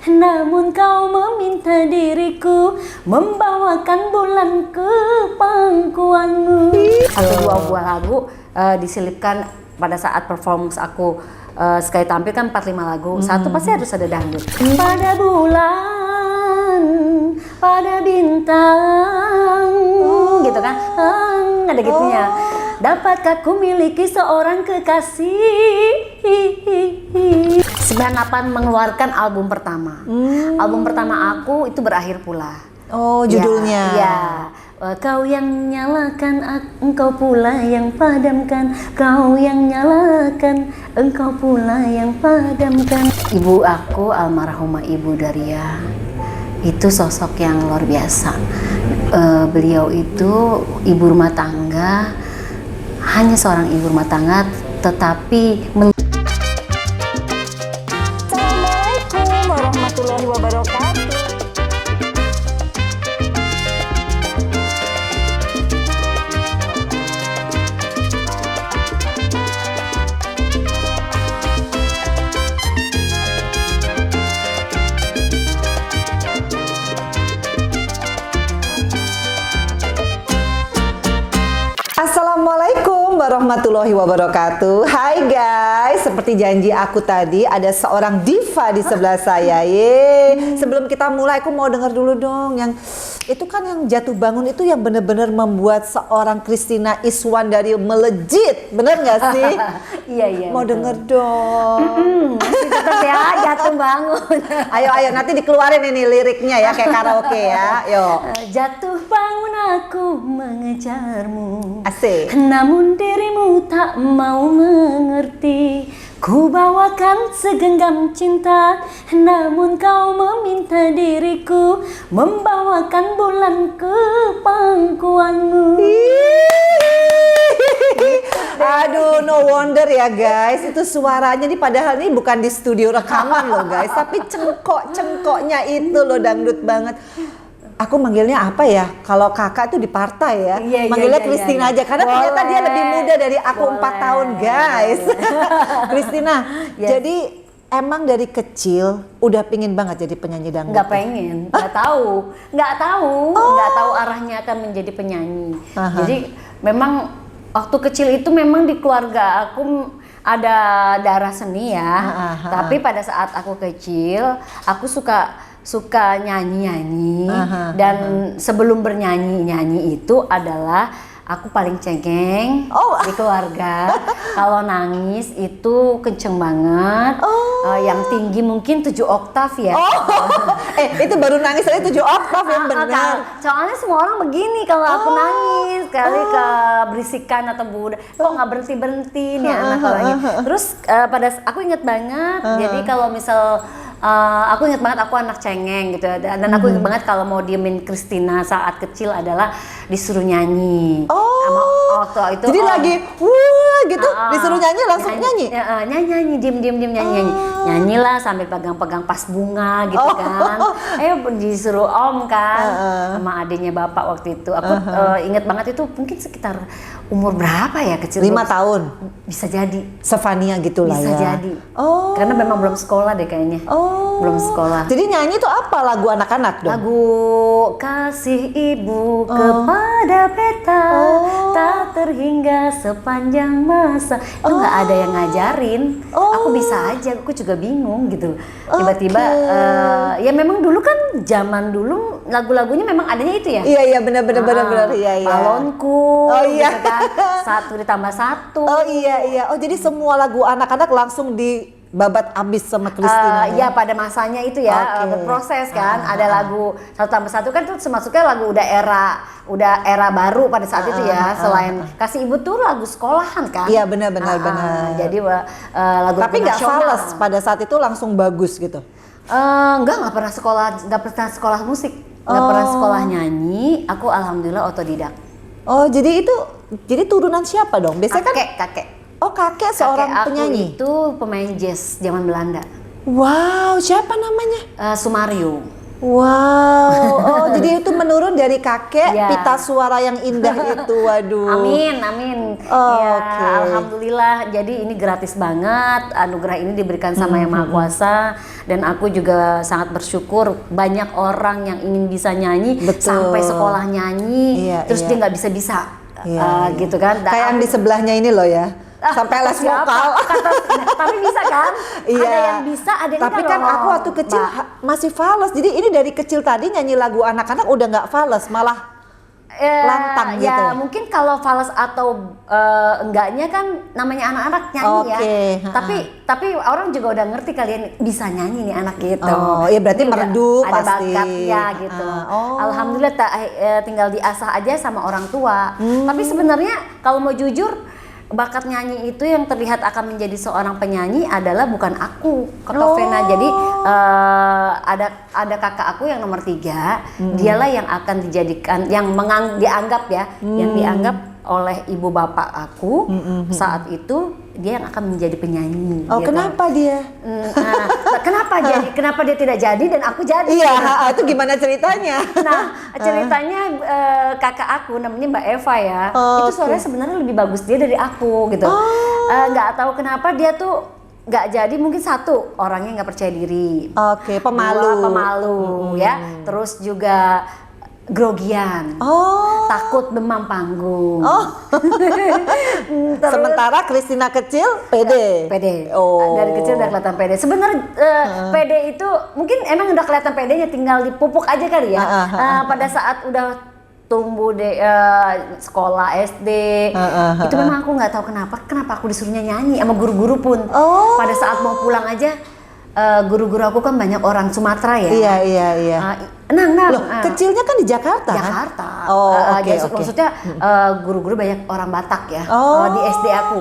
namun kau meminta diriku membawakan bulan ke pangkuanmu. Atau dua buah lagu diselipkan pada saat performance aku. Sekali tampil kan 4-5 lagu, satu pasti harus ada dangdut. Pada bulan, pada bintang, gitu kan, ada gitunya. Dapatkah ku miliki seorang kekasih? 98 mengeluarkan album pertama. Album pertama aku itu Berakhir Pula. Oh, judulnya. Ya. Kau yang nyalakan, engkau pula yang padamkan. Kau yang nyalakan, engkau pula yang padamkan. Ibu aku, almarhumah Ibu Daria, itu sosok yang luar biasa. Beliau itu ibu rumah tangga, hanya seorang ibu rumah tangga, tetapi Assalamualaikum warahmatullahi wabarakatuh. Assalamualaikum warahmatullahi wabarakatuh. Hai guys, seperti janji aku tadi ada seorang diva di sebelah saya. Sebelum kita mulai aku mau dengar dulu dong yang itu kan yang Jatuh Bangun itu yang benar-benar membuat seorang Christina Iswandari melejit. Bener nggak sih? Iya. Mau denger dong. Masih tetap ya, Jatuh Bangun. Ayo nanti dikeluarin ini liriknya ya kayak karaoke ya. Yuk. Jatuh bangun aku mengejarmu, Asik. namun dirimu tak mau mengerti. Ku bawakan segenggam cinta, namun kau meminta diriku membawakan bulan ke pangkuanmu. Aduh, no wonder ya guys, itu suaranya nih padahal ini bukan di studio rekaman loh guys, tapi cengkok-cengkoknya itu loh dangdut banget. Aku manggilnya apa ya? Kalau kakak tuh di partai ya, manggilnya Christina aja karena ternyata dia lebih muda dari aku 4 tahun guys. Christina, jadi emang dari kecil udah pingin banget jadi penyanyi dangdut? Nggak pengen, nggak tahu arahnya akan menjadi penyanyi. Jadi memang waktu kecil itu memang di keluarga aku ada darah seni ya. Tapi pada saat aku kecil, aku suka nyanyi-nyanyi. Dan sebelum bernyanyi itu adalah aku paling cengeng di keluarga. Kalau nangis itu kenceng banget. Yang tinggi mungkin 7 oktav ya. Itu baru nangis aja 7 oktav yang benar. Soalnya semua orang begini kalau aku nangis kali keberisikan atau kok nggak berhenti nih anak kalau lagi. Terus aku inget banget. Jadi kalau misal aku inget banget aku anak cengeng gitu dan aku inget banget kalau mau diemin Christina saat kecil adalah disuruh nyanyi. Sama waktu itu jadi lagi gitu disuruh nyanyi langsung nyanyi. Nyanyi diem nyanyilah sambil pegang-pegang pas bunga gitu kan. Disuruh om kan sama adiknya bapak waktu itu. Aku inget banget itu mungkin sekitar umur berapa ya kecil? 5 tahun. Bisa jadi. Sefania gitu lah ya. Bisa jadi. Karena memang belum sekolah deh kayaknya. Belum sekolah. Jadi nyanyi itu apa lagu anak-anak dong? Lagu Kasih Ibu kepada Beta tak terhingga sepanjang masa. Itu nggak ada yang ngajarin. Aku bisa aja, aku juga bingung gitu. Tiba-tiba ya memang dulu kan zaman dulu lagu-lagunya memang adanya itu ya. Iya benar. Iya. Balonku. Gitu kan. 1 ditambah 1. Iya. Jadi semua lagu anak-anak langsung dibabat abis sama Christina. Ya pada masanya itu ya, berproses kan. Ada lagu 1 tambah 1 kan tuh termasuknya lagu udah era baru pada saat itu ya. Selain Kasih Ibu tuh lagu sekolahan kan. Iya benar. Jadi lagu tapi nggak fales pada saat itu langsung bagus gitu. Nggak pernah sekolah musik, nggak pernah sekolah nyanyi. Aku alhamdulillah otodidak. Jadi turunan siapa dong? Biasanya kakek. Kakek seorang penyanyi. Itu pemain jazz zaman Belanda. Wow, siapa namanya? Sumario. Wow, oh jadi itu menurun dari kakek, Ya. pita suara yang indah itu, waduh. Amin, amin. Oh, Ya, oke. alhamdulillah. Jadi ini gratis banget. Anugerah ini diberikan sama Yang Maha Kuasa, dan aku juga sangat bersyukur banyak orang yang ingin bisa nyanyi. Betul. Sampai sekolah nyanyi, Iya, terus iya. dia nggak bisa-bisa. Iya, Gitu kan. Kayak yang di sebelahnya ini loh ya. Sampai les Siapa? vokal. Tapi bisa kan? Iya. Ada yang bisa, ada yang Tapi enggak kan loh, aku waktu kecil Mbak. masih fales. Jadi ini dari kecil tadi nyanyi lagu anak-anak udah nggak fales, malah lantang ya, gitu. mungkin kalau fals atau enggaknya kan namanya anak-anak nyanyi ya. Oke, Tapi orang juga udah ngerti kalian bisa nyanyi nih anak gitu. Oh, ya berarti Jadi merdu ada pasti. bakatnya gitu. Oh. Alhamdulillah tinggal diasah aja sama orang tua. Hmm. Tapi sebenarnya kalau mau jujur, bakat nyanyi itu yang terlihat akan menjadi seorang penyanyi adalah bukan aku, Kak Vena. Jadi ada kakak aku yang nomor 3, dialah yang akan dijadikan, yang dianggap ya, yang dianggap oleh ibu bapak aku saat itu dia yang akan menjadi penyanyi. Oh, gitu. kenapa dia? Nah, kenapa dia tidak jadi dan aku jadi? Iya, itu gimana ceritanya? Nah, ceritanya kakak aku namanya Mbak Eva ya. Oh, itu suaranya sebenarnya lebih bagus dia dari aku gitu. Nggak tahu kenapa dia tuh nggak jadi, mungkin satu orangnya nggak percaya diri. Oke, pemalu. Dua, pemalu ya. Terus juga grogian. Oh. Takut demam panggung. Oh. Terus, Sementara Christina kecil pede. pede. Oh. Dari kecil udah kelihatan pede. Sebenarnya pede itu mungkin emang udah kelihatan pedenya, tinggal dipupuk aja kali ya. Pada saat udah tumbuh sekolah SD, itu memang aku nggak tahu kenapa aku disuruhnya nyanyi sama guru-guru pun. Pada saat mau pulang aja, guru-guru aku kan banyak orang Sumatera ya. Iya. Nang. Loh, kecilnya kan di Jakarta kan? Jakarta. Oh, oke. Maksudnya guru-guru banyak orang Batak ya. Oh. Di SD aku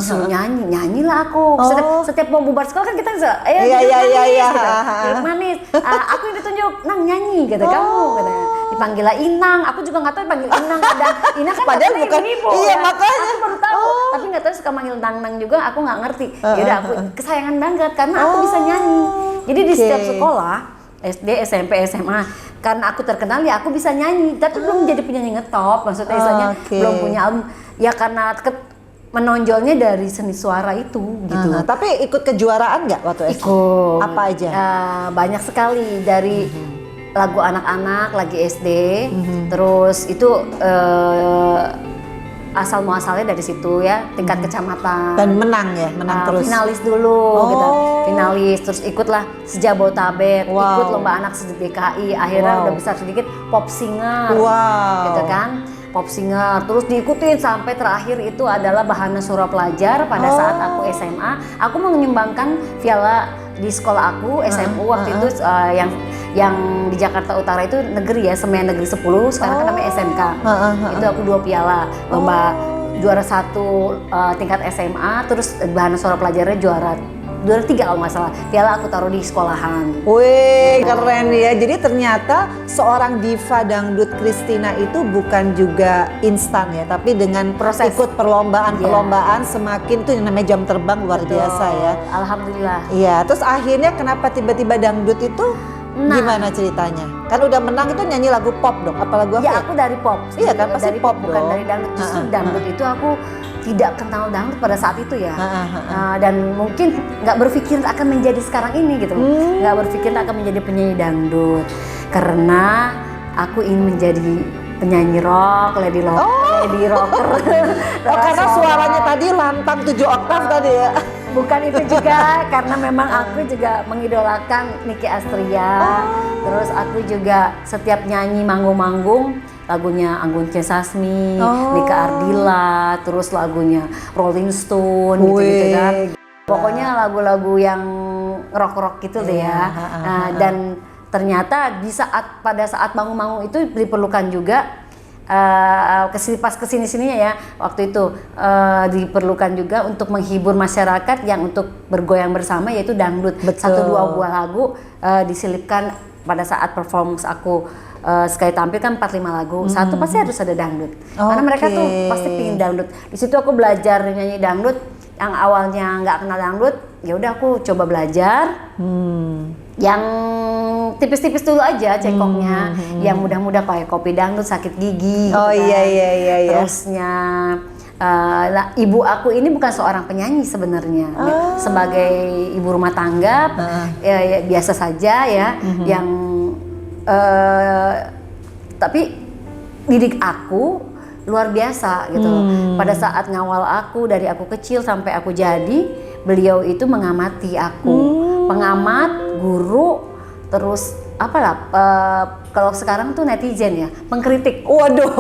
disuruh nyanyilah aku. Setiap mau bubar sekolah kan kita Iya. duduk manis. Aku yang ditunjuk, Nang nyanyi kata kamu katanya. Dipanggil lah Inang. Aku juga nggak tahu dipanggil Inang kadang. Inang kan Padahal katanya bukan. ibu-ibu, Iya, ya. makanya. Aku baru tahu. Tapi nggak tahu suka manggil Nang juga. Aku nggak ngerti. Yaudah aku kesayangan banget karena aku bisa nyanyi. Jadi di setiap sekolah SD, SMP, SMA, karena aku terkenal ya aku bisa nyanyi, tapi belum jadi penyanyi ngetop, maksudnya istilahnya belum punya album, ya karena menonjolnya dari seni suara itu gitu. Tapi ikut kejuaraan nggak waktu SD? Ikut. Apa aja? Banyak sekali, dari lagu anak-anak lagi SD, terus itu asal muasalnya dari situ ya, tingkat kecamatan. Dan menang terus. Finalis dulu gitu. Finalis, terus ikutlah Sejabotabek, ikut lomba anak DKI, akhirnya udah besar sedikit pop singer. Gitu kan. Pop singer, terus diikutin sampai terakhir itu adalah Bahana Surau Pelajar pada saat aku SMA. Aku menyumbangkan piala di sekolah aku, SMU waktu itu yang di Jakarta Utara itu negeri ya, Semen Negeri 10, sekarang kan namanya SMK. Itu aku 2 piala, lomba juara 1 tingkat SMA, terus Bahana Suara Pelajarnya juara 3 kalau nggak salah. Piala aku taruh di sekolahan. Wih, keren ya. Jadi ternyata seorang diva dangdut Christina itu bukan juga instan ya, tapi dengan Proses. ikut perlombaan semakin tuh yang namanya jam terbang luar biasa ya. Alhamdulillah. Iya, terus akhirnya kenapa tiba-tiba dangdut itu gimana ceritanya? Kan udah menang itu nyanyi lagu pop dong, apa lagu apa? Ya aku dari pop. Iya kan, pasti dari pop bukan dong. dari dangdut. Justru dangdut itu aku tidak kenal dangdut pada saat itu ya. Dan mungkin nggak berpikir akan menjadi sekarang ini gitu. Nggak berpikir akan menjadi penyanyi dangdut. Karena aku ingin menjadi penyanyi rock, lady rocker. Karena suaranya tadi lantang 7 oktav tadi ya. Bukan itu juga, karena memang aku juga mengidolakan Nicky Astria. Terus aku juga setiap nyanyi manggung-manggung lagunya Anggun C. Sasmi, Nika Ardila, terus lagunya Rolling Stone gitu kan. Pokoknya lagu-lagu yang rock-rock gitu deh ya. Dan ternyata pada saat manggung-manggung itu diperlukan juga pas kesini-sininya ya, waktu itu diperlukan juga untuk menghibur masyarakat yang untuk bergoyang bersama, yaitu dangdut. 1-2 buah lagu diselipkan pada saat performance aku. Sekali tampil kan 4-5 lagu, satu pasti harus ada dangdut. Karena mereka tuh pasti pingin dangdut. Di situ aku belajar nyanyi dangdut. Yang awalnya nggak kenal dangdut, ya udah aku coba belajar. Yang tipis-tipis dulu aja cengkoknya, yang mudah-mudah kayak kopi dangdut, sakit gigi. Oh gitu iya kan. iya. Terusnya ibu aku ini bukan seorang penyanyi sebenarnya, sebagai ibu rumah tangga, ya, biasa saja ya, yang tapi didik aku luar biasa gitu. Pada saat ngawal aku dari aku kecil sampai aku jadi, beliau itu mengamati aku, pengamat, guru, terus apalah kalau sekarang tuh netizen ya, pengkritik. Waduh.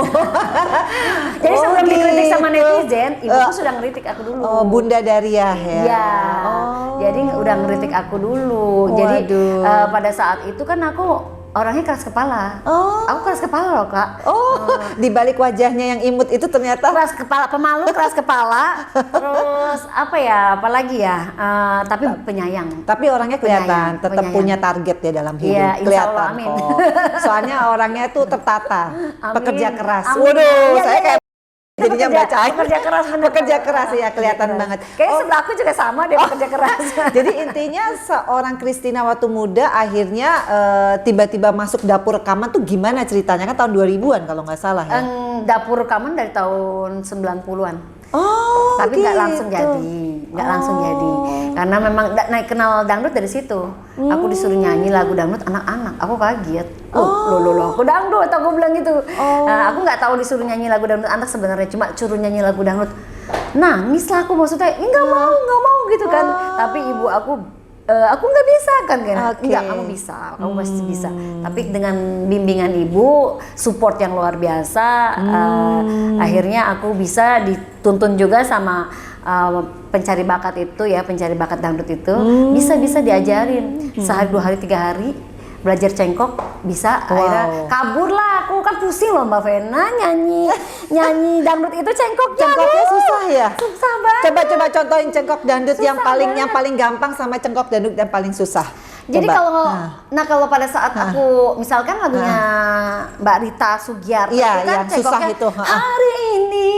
Jadi sebelum dikritik sama gitu. netizen, ibuku sudah ngeritik aku dulu. Oh, Bunda Dariah ya. Iya. Jadi udah ngeritik aku dulu. Jadi pada saat itu kan aku orangnya keras kepala. Aku keras kepala loh, Kak. Di balik wajahnya yang imut itu ternyata Keras kepala, pemalu, keras kepala. Terus apa ya? Apalagi ya? Tapi penyayang. tapi orangnya kelihatan tetap penyayang. punya target ya dalam hidup. Iya, insya Kelihatan Allah, amin. kok. Soalnya orangnya tuh tertata, Amin. pekerja keras. Amin. Waduh, Iya, saya iya. kayak jadinya bacain. Pekerja keras bener. Pekerja keras ya, kelihatan Pekerja keras. banget. Kayaknya sebelah aku juga sama deh pekerja keras. Jadi intinya seorang Christina waktu muda akhirnya tiba-tiba masuk dapur rekaman tuh gimana ceritanya? Kan tahun 2000-an kalau nggak salah ya. Dapur rekaman dari tahun 90-an. Oh, Tapi nggak gitu. langsung jadi, nggak langsung jadi, karena memang naik kenal dangdut dari situ. Aku disuruh nyanyi lagu dangdut anak-anak, aku kaget. Loh, aku dangdut, aku bilang gitu. Aku nggak tahu disuruh nyanyi lagu dangdut anak sebenarnya, cuma suruh nyanyi lagu dangdut. Nangis lah aku, maksudnya, nggak mau gitu kan. Tapi ibu aku nggak bisa kan, enggak, kamu bisa, kamu pasti bisa. Tapi dengan bimbingan ibu, support yang luar biasa, akhirnya aku bisa dituntun juga sama pencari bakat itu ya, pencari bakat dangdut itu, bisa diajarin sehari, 2 hari, 3 hari. Belajar cengkok bisa, akhirnya kabur lah aku, kan pusing loh Mbak Vena nyanyi dangdut itu cengkoknya susah ya. Susah banget. Coba contohin cengkok dangdut yang Susah paling gampang sama cengkok dangdut yang paling susah. Jadi Coba. kalau pada saat aku misalkan lagunya Mbak Rita Sugiarto, Iya, itu kan yang susah cengkoknya, itu. hari ini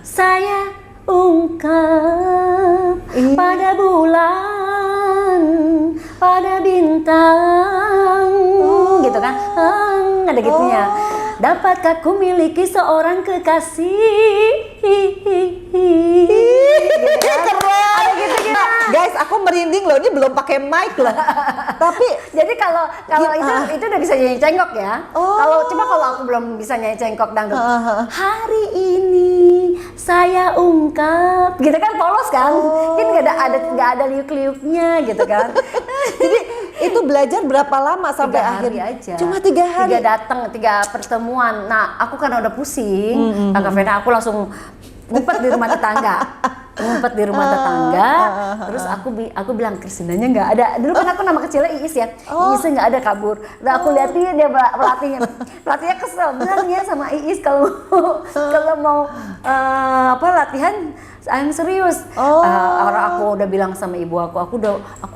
saya ungkap pada bulan, pada bintang, gitu kan, ada gitunya. Dapatkah ku miliki seorang kekasih? Gitu kan? Ada gitu-gitu. Guys, aku merinding loh, ini belum pakai mic loh. Tapi jadi kalau itu udah bisa nyanyi cengkok ya. Kalau aku belum bisa nyanyi cengkok dangdut. Hari ini saya ungkap, gitu kan, polos kan? Kan nggak ada liuk-liuknya gitu kan. jadi itu belajar berapa lama sampai 3 hari akhirnya? aja. Cuma 3 hari. 3 pertemuan. Nah, aku kan udah pusing. Kakak Vena, aku langsung ngumpet di rumah tetangga. Terus aku bilang, Kristinanya nggak ada. Dulu kan aku nama kecilnya Iis ya. Iisnya nggak ada, kabur. Nah, aku liatin dia pelatihnya kesel bilangnya sama Iis kalau mau latihan I'm serius. Orang aku udah bilang sama ibu aku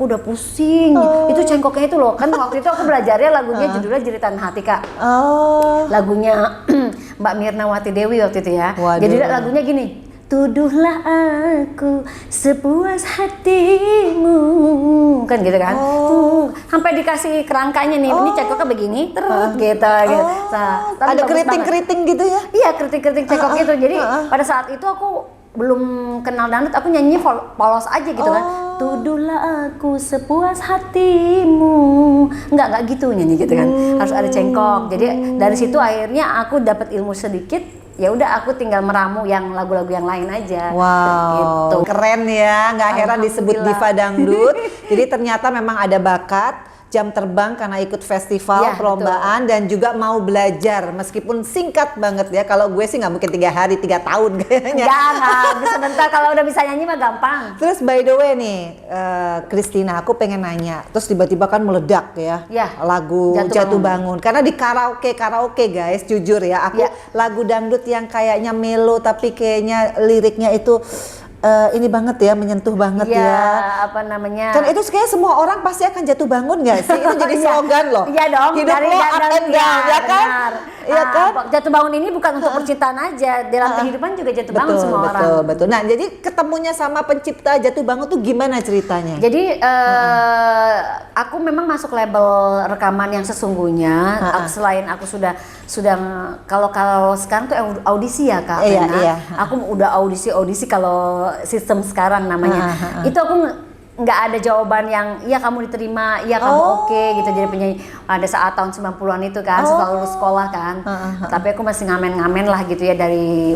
udah pusing. Itu cengkoknya itu loh. Kan waktu itu aku belajarnya lagunya judulnya Jeritan Hati, Kak. Lagunya Mbak Mirnawati Dewi waktu itu ya. Waduh. Jadi lagunya gini. Tuduhlah aku sepuas hatimu, kan gitu kan. Sampai dikasih kerangkanya nih, ini cengkoknya begini terus gitu. Nah, ada keriting-keriting gitu ya? Iya, keriting-keriting cengkok gitu. Jadi pada saat itu aku belum kenal dangdut, aku nyanyi polos aja gitu kan. Tuduhlah aku sepuas hatimu, nggak gitu nyanyi gitu kan. Harus ada cengkok. Jadi dari situ akhirnya aku dapat ilmu sedikit. Ya udah, aku tinggal meramu yang lagu-lagu yang lain aja. Wow, gitu. keren ya, nggak heran disebut diva dangdut. Jadi ternyata memang ada bakat, jam terbang karena ikut festival, Ya, perlombaan, dan juga mau belajar meskipun singkat banget ya. Kalau gue sih nggak mungkin 3 hari, 3 tahun kayaknya. Jangan, sebentar, kalau udah bisa nyanyi mah gampang. Terus by the way nih, Kristina, aku pengen nanya. Terus tiba-tiba kan meledak ya, Ya, lagu Jatuh Bangun. Karena di karaoke guys, jujur ya, aku lagu dangdut yang kayaknya melo tapi kayaknya liriknya itu ini banget ya, menyentuh banget ya. Apa namanya? Kan itu kayak semua orang pasti akan jatuh bangun nggak sih? Itu jadi slogan loh. Iya dong. Hidup lo up and down, ya kan? Iya kan? Jatuh bangun ini bukan untuk percintaan aja, dalam kehidupan juga jatuh bangun semua orang. Betul. Nah, jadi ketemunya sama pencipta Jatuh Bangun tuh gimana ceritanya? Jadi aku memang masuk label rekaman yang sesungguhnya. Selain aku sudah kalau sekarang tuh audisi ya Kak. Iya. Aku udah audisi kalau sistem sekarang namanya. Itu aku nggak ada jawaban yang iya kamu diterima, iya kamu oke gitu jadi penyanyi. Ada saat tahun 90-an itu kan setelah lulus sekolah kan. Tapi aku masih ngamen-ngamen lah gitu ya dari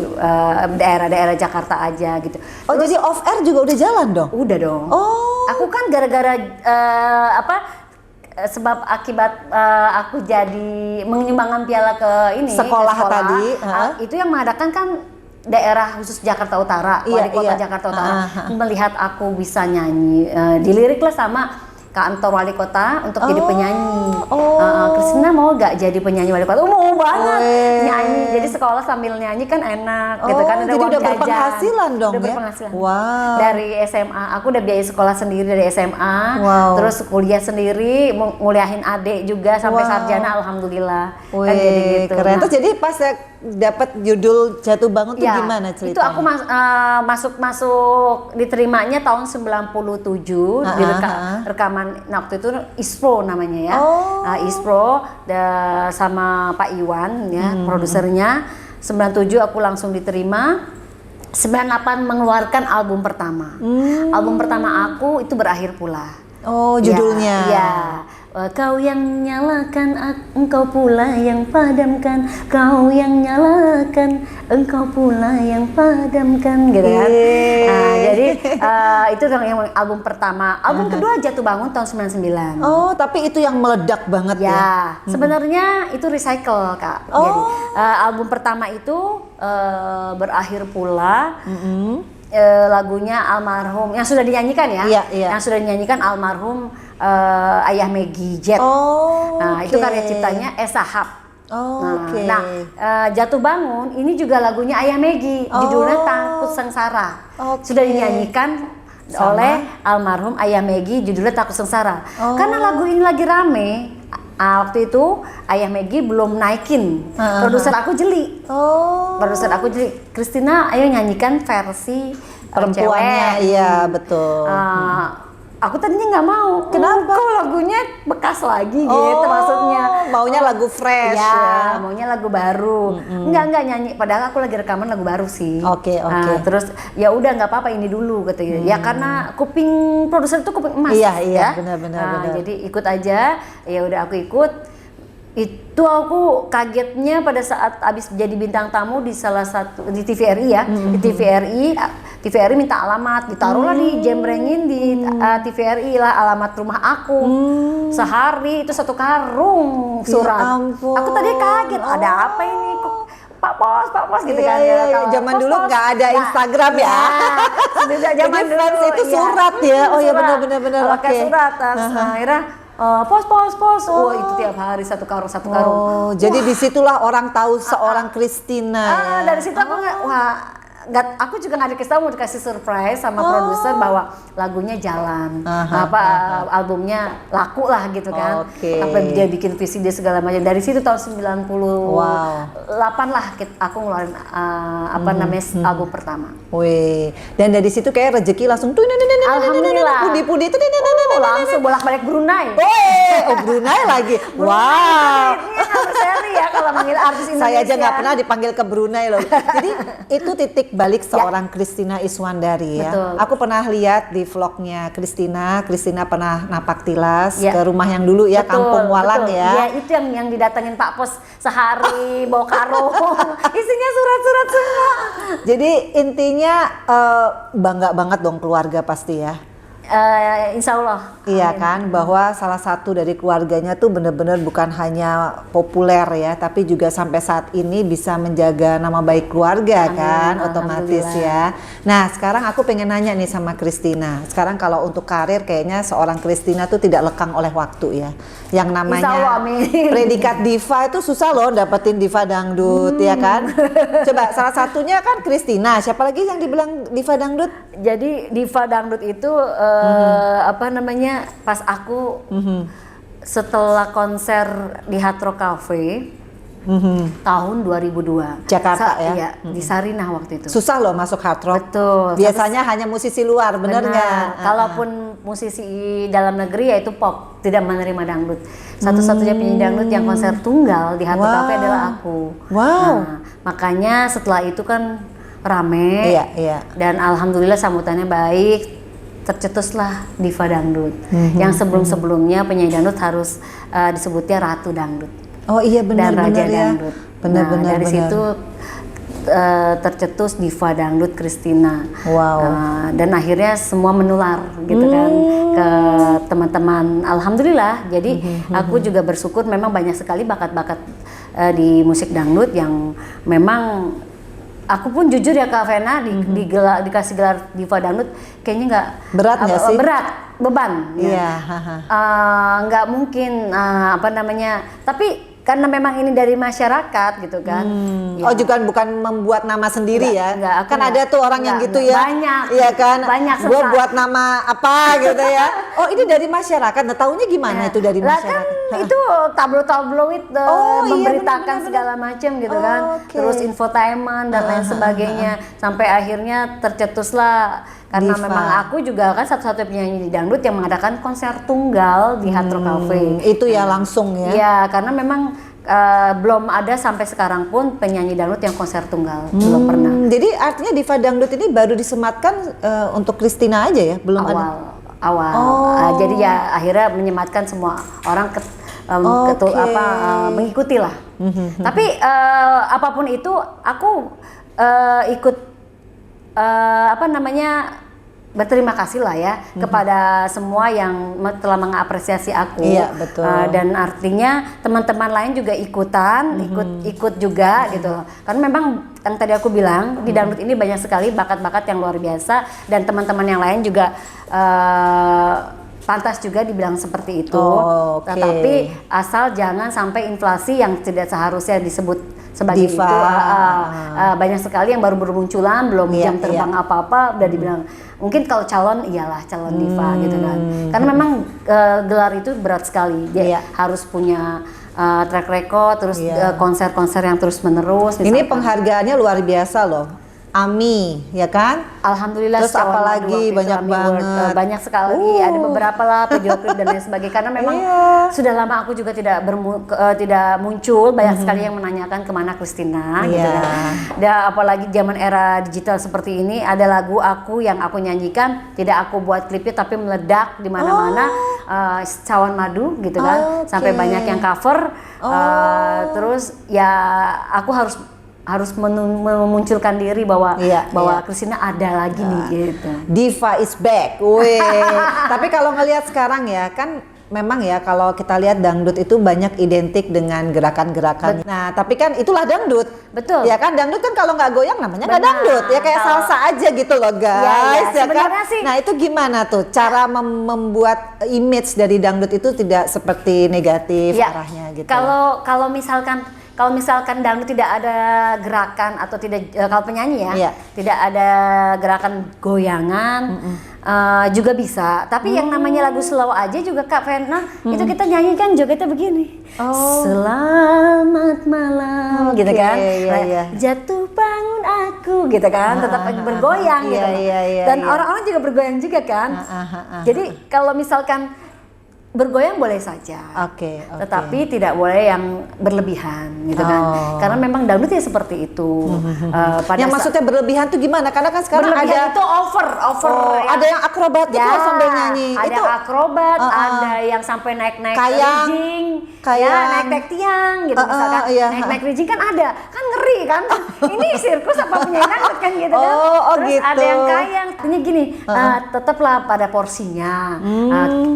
daerah-daerah Jakarta aja gitu. Terus, jadi off air juga udah jalan dong? Udah dong. Aku kan gara-gara sebab akibat aku jadi menyumbangkan piala ke ini sekolah ke tadi. Itu yang mengadakan kan daerah khusus Jakarta Utara, wali kota Jakarta Utara melihat aku bisa nyanyi, dilirik lah sama kantor wali kota untuk jadi penyanyi. Kristina mau gak jadi penyanyi wali kota? Mau banget nyanyi. Jadi sekolah sambil nyanyi kan enak gitu kan. Jadi udah berpenghasilan dong udah ya? Berpenghasilan. Wow. Dari SMA, aku udah biaya sekolah sendiri dari SMA. Terus kuliah sendiri, nguliahin adik juga sampai sarjana, alhamdulillah. Kan jadi gitu. Keren. Terus jadi pas dapat judul Jatuh Bangun tuh gimana ceritanya? Itu aku masuk diterimanya tahun 97 di rekaman waktu itu ISPRO namanya ya. ISPRO sama Pak Iwan ya produsernya. 97 aku langsung diterima. 98 mengeluarkan album pertama. Album pertama aku itu Berakhir Pula. Judulnya. Ya. Kau yang nyalakan, engkau pula yang padamkan. Kau yang nyalakan, engkau pula yang padamkan, gitu kan. Jadi itu yang album pertama. Album kedua Jatuh Bangun tahun 99. Tapi itu yang meledak banget ya. Sebenarnya itu recycle Kak. Jadi album pertama itu Berakhir Pula. Lagunya almarhum yang sudah dinyanyikan ya. Yang sudah dinyanyikan almarhum Ayah Meggy Jet. Itu karya ciptanya Sahab. Jatuh Bangun ini juga lagunya Ayah Meggy, judulnya Takut Sengsara. Sudah dinyanyikan oleh almarhum Ayah Meggy, judulnya Takut Sengsara. Karena lagu ini lagi rame. Waktu itu Ayah Meggy belum naikin, produser aku jeli. Produser aku jeli, Kristina ayo nyanyikan versi perempuannya. Iya betul. Aku tadinya nggak mau. Kenapa? Kok lagunya bekas lagi gitu maksudnya. Maunya lagu fresh ya. Maunya lagu baru. Enggak nyanyi. Padahal aku lagi rekaman lagu baru sih. Oke. Terus ya udah nggak apa-apa ini dulu gitu. Ya karena kuping produser itu kuping emas. Iya benar. Jadi ikut aja. Ya udah aku ikut. Itu aku kagetnya pada saat abis jadi bintang tamu di salah satu di TVRI ya. Di TVRI minta alamat, ditaruhlah di jembrengin di TVRI lah alamat rumah aku. Sehari itu 1 karung surat. Ya ampun. Aku tadi kaget, ada apa ini kok Pak Pos gitu kan. Zaman dulu nggak ada Instagram ya. Zaman dulu itu surat ya. Oh ya benar. Pakai surat. Akhirnya pos. Itu tiap hari 1 karung. Jadi disitulah orang tahu seorang Kristina. Dari situ aku aku juga nggak dikasih tahu, mau dikasih surprise sama produser bahwa lagunya jalan, albumnya laku lah gitu kan. Sampai dia bikin VCD segala macam. Dari situ tahun 98 lah aku ngeluarin album pertama. Dan dari situ kayak rezeki langsung tuh alhamdulillah. Pudi itu langsung bolak-balik Brunei. Brunei lagi. Wow. Seri ya kalau manggil artis Indonesia. Saya aja nggak pernah dipanggil ke Brunei loh. Jadi itu titik balik seorang Kristina Iswandari ya. Betul. Aku pernah lihat di vlognya Kristina pernah napak tilas ke rumah yang dulu ya, Kampung Walang ya. Iya, itu yang didatengin Pak Pos sehari bawa karung. Isinya surat-surat semua. Jadi intinya bangga banget dong keluarga pasti ya. Insya Allah. Iya kan, bahwa salah satu dari keluarganya tuh benar-benar bukan hanya populer ya, tapi juga sampai saat ini bisa menjaga nama baik keluarga kan, otomatis ya. Nah sekarang aku pengen nanya nih sama Kristina. Sekarang kalau untuk karir kayaknya seorang Kristina tuh tidak lekang oleh waktu ya. Yang namanya predikat diva itu susah loh dapetin diva dangdut ya kan. Coba salah satunya kan Kristina, siapa lagi yang dibilang diva dangdut? Jadi diva dangdut itu pas aku setelah konser di Hard Rock Cafe tahun 2002. Jakarta ya? Iya, di Sarinah waktu itu. Susah loh masuk hard rock. Betul. Biasanya hanya musisi luar, bener nggak? Kalaupun musisi dalam negeri yaitu pop, tidak menerima dangdut. Satu-satunya penyanyi dangdut yang konser tunggal di Hard Rock Cafe adalah aku. Wow. Nah, makanya setelah itu kan rame. Iya, iya. Dan alhamdulillah sambutannya baik. Tercetuslah diva dangdut. Yang sebelum-sebelumnya penyanyi dangdut harus disebutnya ratu dangdut. Oh iya benar dan Raja benar ya. Dangdut. Benar-benar dari situ tercetus diva dangdut Christina. Wow. Dan akhirnya semua menular gitu kan ke teman-teman. Alhamdulillah. Jadi aku juga bersyukur memang banyak sekali bakat-bakat di musik dangdut yang memang aku pun jujur ya Kak Vena dikasih gelar diva dangdut kayaknya nggak berat nggak sih? Berat, beban. Iya. Nggak mungkin tapi karena memang ini dari masyarakat gitu kan. Ya. Oh juga bukan membuat nama sendiri enggak, kan ada tuh orang yang gitu ya. Banyak. Iya kan. Banyak. Gue buat nama apa gitu ya. Oh ini dari masyarakat. Nah taunya gimana itu dari masyarakat? Kan itu tabloid memberitakan segala macam gitu kan. Okay. Terus infotainment dan lain sebagainya. Sampai akhirnya tercetuslah karena diva. Memang aku juga kan satu-satunya penyanyi di dangdut yang mengadakan konser tunggal di Hard Rock Cafe. Itu ya langsung ya. Iya, karena memang belum ada sampai sekarang pun penyanyi dangdut yang konser tunggal, belum pernah. Jadi artinya diva dangdut ini baru disematkan untuk Christina aja ya, belum ada. Awal. Jadi ya akhirnya menyematkan semua orang mengikuti lah. Tapi apapun itu aku ikut berterima kasih lah ya kepada semua yang telah mengapresiasi aku. Iya, betul. Dan artinya teman-teman lain juga ikutan, ikut juga gitu. Karena memang yang tadi aku bilang di dangdut ini banyak sekali bakat-bakat yang luar biasa dan teman-teman yang lain juga pantas juga dibilang seperti itu. Okay. Tetapi asal jangan sampai inflasi yang tidak seharusnya disebut sebagai diva. Itu banyak sekali yang baru bermunculan, belum jam terbang apa-apa udah dibilang mungkin kalau calon diva gitu kan. Karena memang gelar itu berat sekali. Dia harus punya track record, terus konser-konser yang terus menerus. Ini penghargaannya luar biasa loh. AMI, ya kan? Alhamdulillah. Terus apalagi banyak banget. Banyak sekali, ada beberapa lah video klip dan lain sebagainya. Karena memang sudah lama aku juga tidak muncul. Banyak sekali yang menanyakan kemana Christina, gitu kan. Dan apalagi zaman era digital seperti ini, ada lagu aku yang aku nyanyikan, tidak aku buat klipnya tapi meledak di mana-mana. Cawan Madu, gitu kan. Sampai banyak yang cover. Terus ya aku harus memunculkan diri bahwa Christina ada lagi nih gitu. Diva is back. Wih. Tapi kalau ngelihat sekarang ya kan memang ya kalau kita lihat dangdut itu banyak identik dengan gerakan-gerakan. Nah, tapi kan itulah dangdut. Betul. Ya kan dangdut kan kalau nggak goyang namanya nggak dangdut. Ya kayak salsa aja gitu loh guys. Ya kan? Sih. Nah, itu gimana tuh cara membuat image dari dangdut itu tidak seperti negatif arahnya gitu. Kalau misalkan dangdut tidak ada gerakan atau tidak kalau penyanyi tidak ada gerakan goyangan juga bisa. Tapi yang namanya lagu slow aja juga Kak Vena itu kita nyanyikan jogetnya begini. Selamat malam gitu kan. Jatuh bangun aku gitu kan. Tetap bergoyang gitu. Dan orang-orang juga bergoyang juga kan. Jadi kalau misalkan bergoyang boleh saja, tetapi tidak boleh yang berlebihan, gitu kan? Karena memang dangdut ya seperti itu. Yang maksudnya berlebihan tuh gimana? Karena kan sekarang berlebihan ada itu over. Ada yang akrobatik loh sambil nyanyi. Ada itu akrobat, ada yang sampai naik-naik rijing, naik-naik tiang, gitu misalkan. Naik-naik rijing kan ada, kan ngeri kan? Ini sirkus apa penyanyi dangdut kan gitu kan? Terus gitu. ada yang kayang. Artinya gini, tetaplah pada porsinya.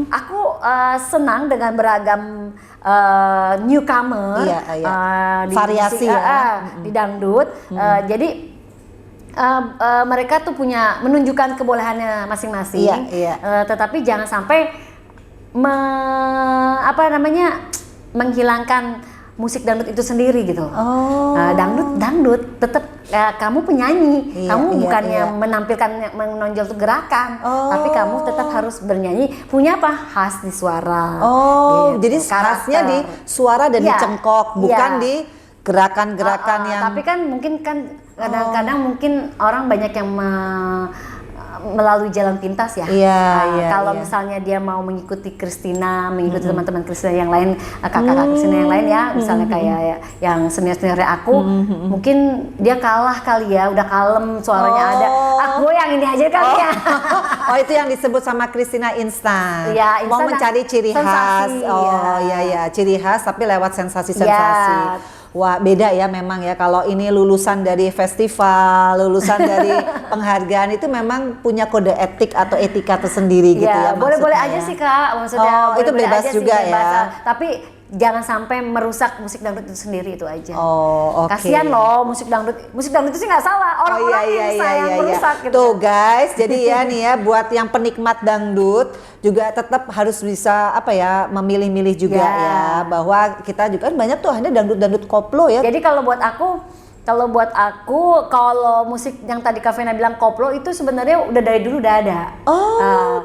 Aku senang dengan beragam newcomer di variasi di dangdut. Jadi mereka tuh menunjukkan kebolehannya masing-masing. Tetapi jangan sampai menghilangkan musik dangdut itu sendiri gitu. Dangdut tetap kamu penyanyi, kamu bukannya menampilkan menonjol tuh gerakan, tapi kamu tetap harus bernyanyi, punya apa? Khas di suara. Jadi khasnya di suara dan di cengkok, bukan di gerakan-gerakan yang Tapi kan mungkin kan kadang-kadang mungkin orang banyak yang melalui jalan pintas ya. Kalau misalnya dia mau mengikuti Christina, mengikuti teman-teman Christina yang lain, kakak-kakak Christina yang lain ya, misalnya kayak yang senior-seniornya aku, mungkin dia kalah kali ya, udah kalem suaranya ada. Aku yang ini aja kali ya. Oh, itu yang disebut sama Christina instan. Ya, mau instan mencari ciri khas. sensasi, Ciri khas tapi lewat sensasi-sensasi. Wah, beda ya memang ya, kalau ini lulusan dari festival, lulusan dari penghargaan itu memang punya kode etik atau etika tersendiri gitu ya. Boleh-boleh aja sih Kak, maksudnya itu bebas aja juga sih, bebas. ya. Tapi jangan sampai merusak musik dangdut itu sendiri, itu aja. Oke. Kasihan loh musik dangdut itu sih nggak salah, orang-orang yang merusak gitu. Tuh guys, jadi ya nih ya buat yang penikmat dangdut juga tetap harus bisa memilih-milih juga ya, bahwa kita juga kan banyak tuh ada dangdut koplo ya. Jadi kalau buat aku kalau musik yang tadi Kak Vena bilang koplo itu sebenarnya udah dari dulu udah ada.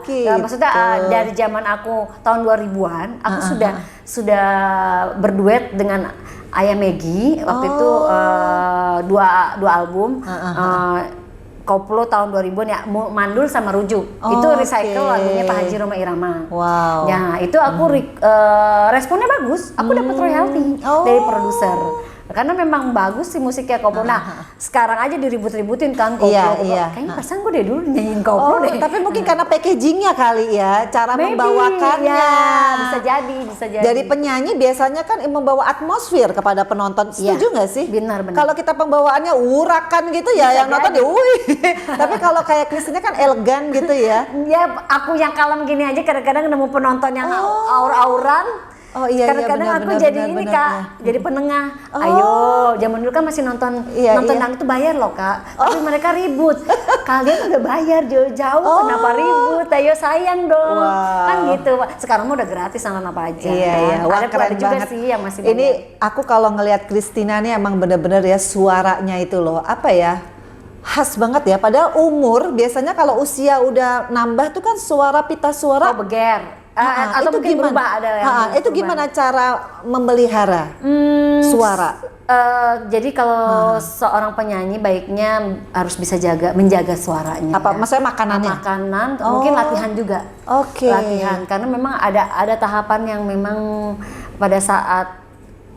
Gitu. Maksudnya dari zaman aku tahun 2000-an aku sudah berduet dengan Ayah Maggie waktu itu dua album. Koplo tahun 2000-an ya, Mandul sama Rujuk. Itu recycle lagunya Pak Haji Roma Irama. Wow. Ya, itu aku responnya bagus. Aku dapat royalti dari produser. Karena memang bagus sih musiknya koplo. Nah, sekarang aja diribut-ributin kan koplo. Kayaknya perasaan gue dari dulu nyanyiin koplo deh. Tapi mungkin karena packagingnya kali ya, cara membawakannya. Bisa jadi. Dari penyanyi biasanya kan membawa atmosfer kepada penonton. Setuju nggak sih? Benar. Kalau kita pembawaannya urakan gitu ya, yang nonton Tapi kalau kayak Christina kan elegan gitu ya. Ya, aku yang kalem gini aja kadang-kadang nemu penonton yang aur-auran. Kadang-kadang aku jadi ini Kak, jadi penengah. Ayo, zaman dulu kan masih nonton dangdut itu bayar loh Kak. Tapi mereka ribut. Kalian udah bayar jauh-jauh, kenapa ribut? Ayo sayang dong. Kan gitu. Sekarang mah udah gratis nonton apa aja. Wah, keren juga banget sih yang masih ini bayar. Aku kalau ngelihat Christina nih emang bener-bener ya suaranya itu loh, khas banget ya. Padahal umur biasanya kalau usia udah nambah tuh kan suara pita suara beger. Atau itu mungkin gimana? berubah ada yang Itu gimana cara memelihara suara? Jadi kalau seorang penyanyi baiknya harus bisa menjaga suaranya. Maksudnya makanannya? Makanan, mungkin latihan juga. Latihan, karena memang ada tahapan yang memang pada saat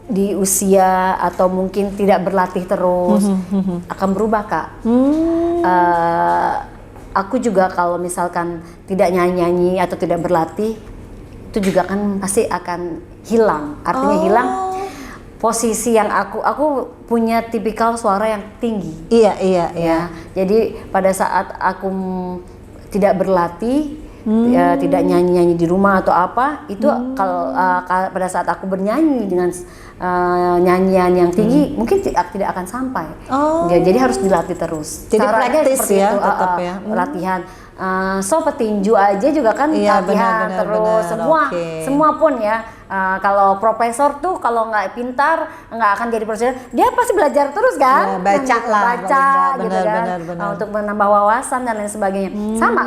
di usia atau mungkin tidak berlatih terus akan berubah Kak. Aku juga kalau misalkan tidak nyanyi atau tidak berlatih, itu juga kan pasti akan hilang. Artinya hilang posisi yang aku punya tipikal suara yang tinggi. Iya. Jadi pada saat aku tidak berlatih, tidak nyanyi di rumah atau apa, itu kalau pada saat aku bernyanyi dengan nyanyian yang tinggi mungkin tidak akan sampai. Jadi harus dilatih terus. Jadi praktis ya, tetap ya. Latihan. Petinju aja juga kan latihan terus. Semua pun ya. Kalau profesor tuh kalau nggak pintar nggak akan jadi profesor. Dia pasti belajar terus kan. Baca gitu kan. Untuk menambah wawasan dan lain sebagainya.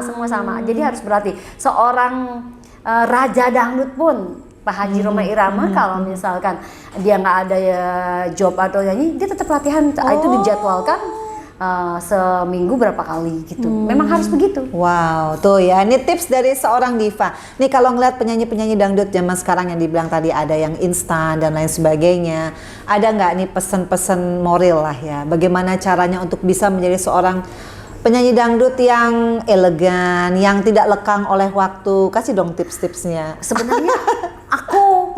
Semua sama. Jadi harus berlatih. Seorang raja dangdut pun Pak Haji Roma Irama kalau misalkan dia nggak ada job atau nyanyi, dia tetap latihan. Itu dijadwalkan seminggu berapa kali gitu. Memang harus begitu. Wow, tuh ya, ini tips dari seorang diva. Nih kalau ngeliat penyanyi-penyanyi dangdut zaman sekarang yang dibilang tadi ada yang instan dan lain sebagainya, ada nggak nih pesan-pesan moral lah ya, bagaimana caranya untuk bisa menjadi seorang penyanyi dangdut yang elegan, yang tidak lekang oleh waktu? Kasih dong tips-tipsnya. Sebenarnya aku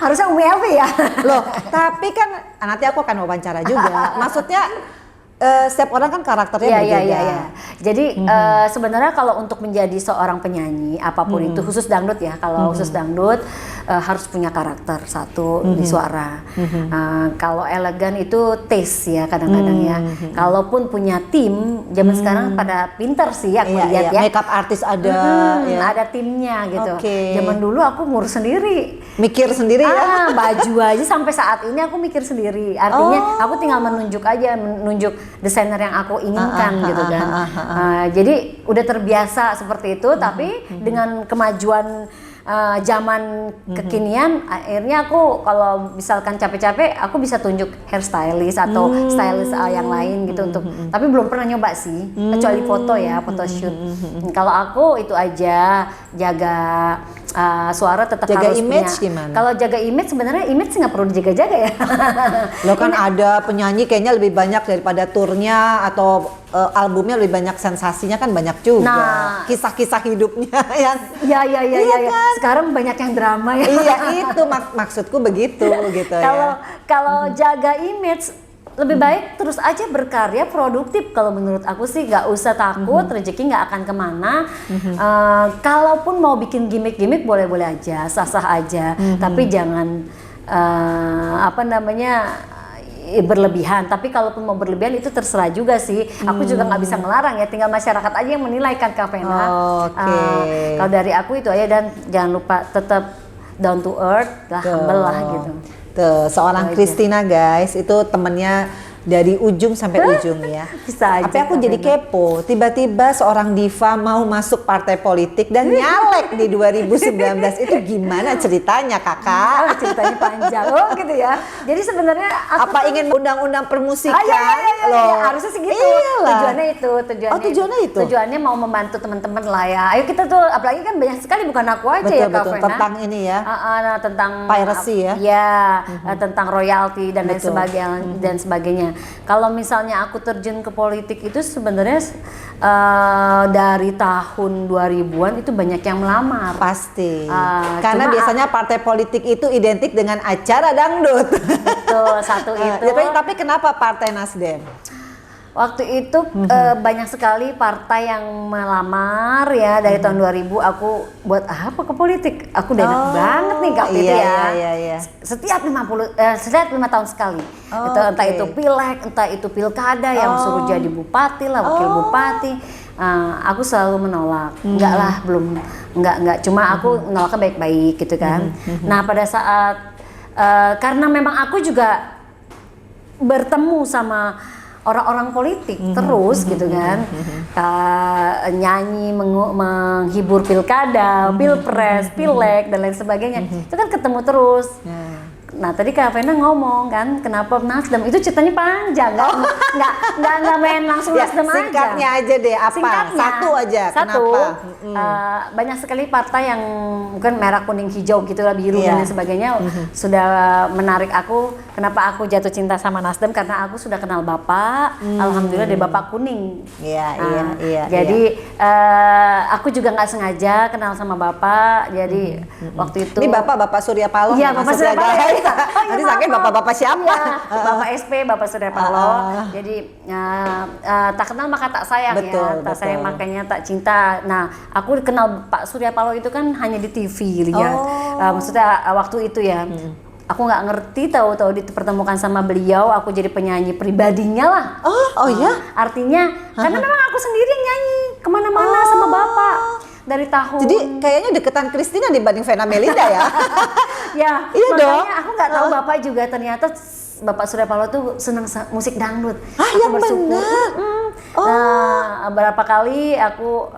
harusnya Umi Elvi ya. Loh, tapi kan nanti aku akan wawancara juga. Maksudnya setiap orang kan karakternya berbeda. Iya. Jadi sebenarnya kalau untuk menjadi seorang penyanyi apapun itu, khusus dangdut ya. Kalau khusus dangdut harus punya karakter satu di suara. Kalau elegan itu taste ya kadang-kadang ya. Kalaupun punya tim, zaman sekarang pada pinter sih aku lihat ya. Makeup artis ada, ada timnya gitu. Zaman dulu aku ngurus sendiri. Mikir sendiri ya. Baju aja sampai saat ini aku mikir sendiri. Artinya aku tinggal menunjuk desainer yang aku inginkan gitu kan. Jadi udah terbiasa seperti itu, tapi dengan kemajuan zaman kekinian, akhirnya aku kalau misalkan capek-capek, aku bisa tunjuk hairstylist atau stylist yang lain gitu untuk. Tapi belum pernah nyoba sih, kecuali foto ya, foto shoot. Kalau aku itu aja jaga suara tetap Jaga harus image punya. gimana? Kalau jaga image sebenarnya image nggak perlu dijaga-jaga ya. Lo kan ada penyanyi kayaknya lebih banyak daripada turnya atau albumnya lebih banyak sensasinya kan banyak juga. Nah. Kisah-kisah hidupnya yang Ya. Iya kan? Sekarang banyak yang drama ya. iya itu maksudku begitu gitu ya. Kalau jaga image lebih baik terus aja berkarya produktif. Kalau menurut aku sih nggak usah takut, rezeki nggak akan kemana. Kalaupun mau bikin gimmick-gimmick boleh-boleh aja, sah-sah aja. Tapi jangan berlebihan. Tapi kalaupun mau berlebihan itu terserah juga sih. Aku juga nggak bisa ngelarang ya. Tinggal masyarakat aja yang menilai kan Kak Vena. Oke. Kalau dari aku itu aja, dan jangan lupa tetap down to earth lah, humble lah gitu. Tuh, seorang Itu aja. Christina guys, itu temennya dari ujung sampai ujung ya. Bisa aja, Tapi aku Kak jadi Vena. kepo, tiba-tiba seorang diva mau masuk partai politik dan nyalek di 2019. Itu gimana ceritanya kakak? Ceritanya panjang. Oh gitu ya. Jadi sebenarnya aku Apa ingin undang-undang permusikan? iya, Loh. harusnya sih gitu. Iyalah. Tujuannya itu. Tujuannya mau membantu teman-teman lah ya. Ayo kita tuh, apalagi kan banyak sekali, bukan aku aja Betul, ya Kak betul. Vena. Tentang ini ya. Tentang Piracy ya. Iya, tentang royalti dan lain Betul. sebagainya. Kalau misalnya aku terjun ke politik itu sebenarnya dari tahun 2000-an itu banyak yang melamar. Pasti. cuma Karena biasanya partai politik itu identik dengan acara dangdut. Betul, satu itu. Tapi kenapa Partai Nasdem? Waktu itu banyak sekali partai yang melamar ya dari tahun 2000. Aku buat apa ke politik? Aku udah enak banget nih Kak itu ya. Iya. Setiap 5 tahun sekali. Entah itu pileg, entah itu pilkada yang suruh jadi bupati lah, wakil bupati. Aku selalu menolak. Enggak lah, belum. Enggak. Cuma aku menolaknya baik-baik gitu kan. Nah pada saat karena memang aku juga bertemu sama orang-orang politik terus gitu kan, nyanyi, menghibur pilkada, pilpres, pileg dan lain sebagainya, itu kan ketemu terus. Nah tadi Kak Vena ngomong kan, kenapa Nasdem? Itu ceritanya panjang, nggak main langsung Ya, Nasdem aja. singkatnya aja deh, apa? Singkatnya, Satu aja, satu, kenapa? banyak sekali partai yang mungkin merah, kuning, hijau gitu lah, biru dan lain sebagainya sudah menarik aku. Kenapa aku jatuh cinta sama Nasdem? Karena aku sudah kenal Bapak, alhamdulillah dari Bapak kuning. Iya. Jadi aku juga nggak sengaja kenal sama Bapak. Jadi waktu itu. Ini Bapak Surya Paloh. Iya, Bapak Surya Paloh. Nanti sakit bapak-bapak siapa? Iya, Bapak SP, Bapak Surya Paloh. Jadi tak kenal maka tak sayang ya. Tak sayang makanya tak cinta. Nah, aku kenal Pak Surya Paloh itu kan hanya di TV lihat. Maksudnya waktu itu ya. Aku nggak ngerti, tahu-tahu dipertemukan sama beliau, aku jadi penyanyi pribadinya lah. Oh ya? Artinya, karena memang aku sendiri yang nyanyi kemana-mana sama Bapak dari tahun. Jadi kayaknya deketan Christina dibanding Vena Melinda ya? Ya, Iya makanya dong. aku nggak tahu Bapak juga ternyata Bapak Surya Paloh tuh senang musik dangdut. Aku yang bersyukur. benar. Nah, berapa kali aku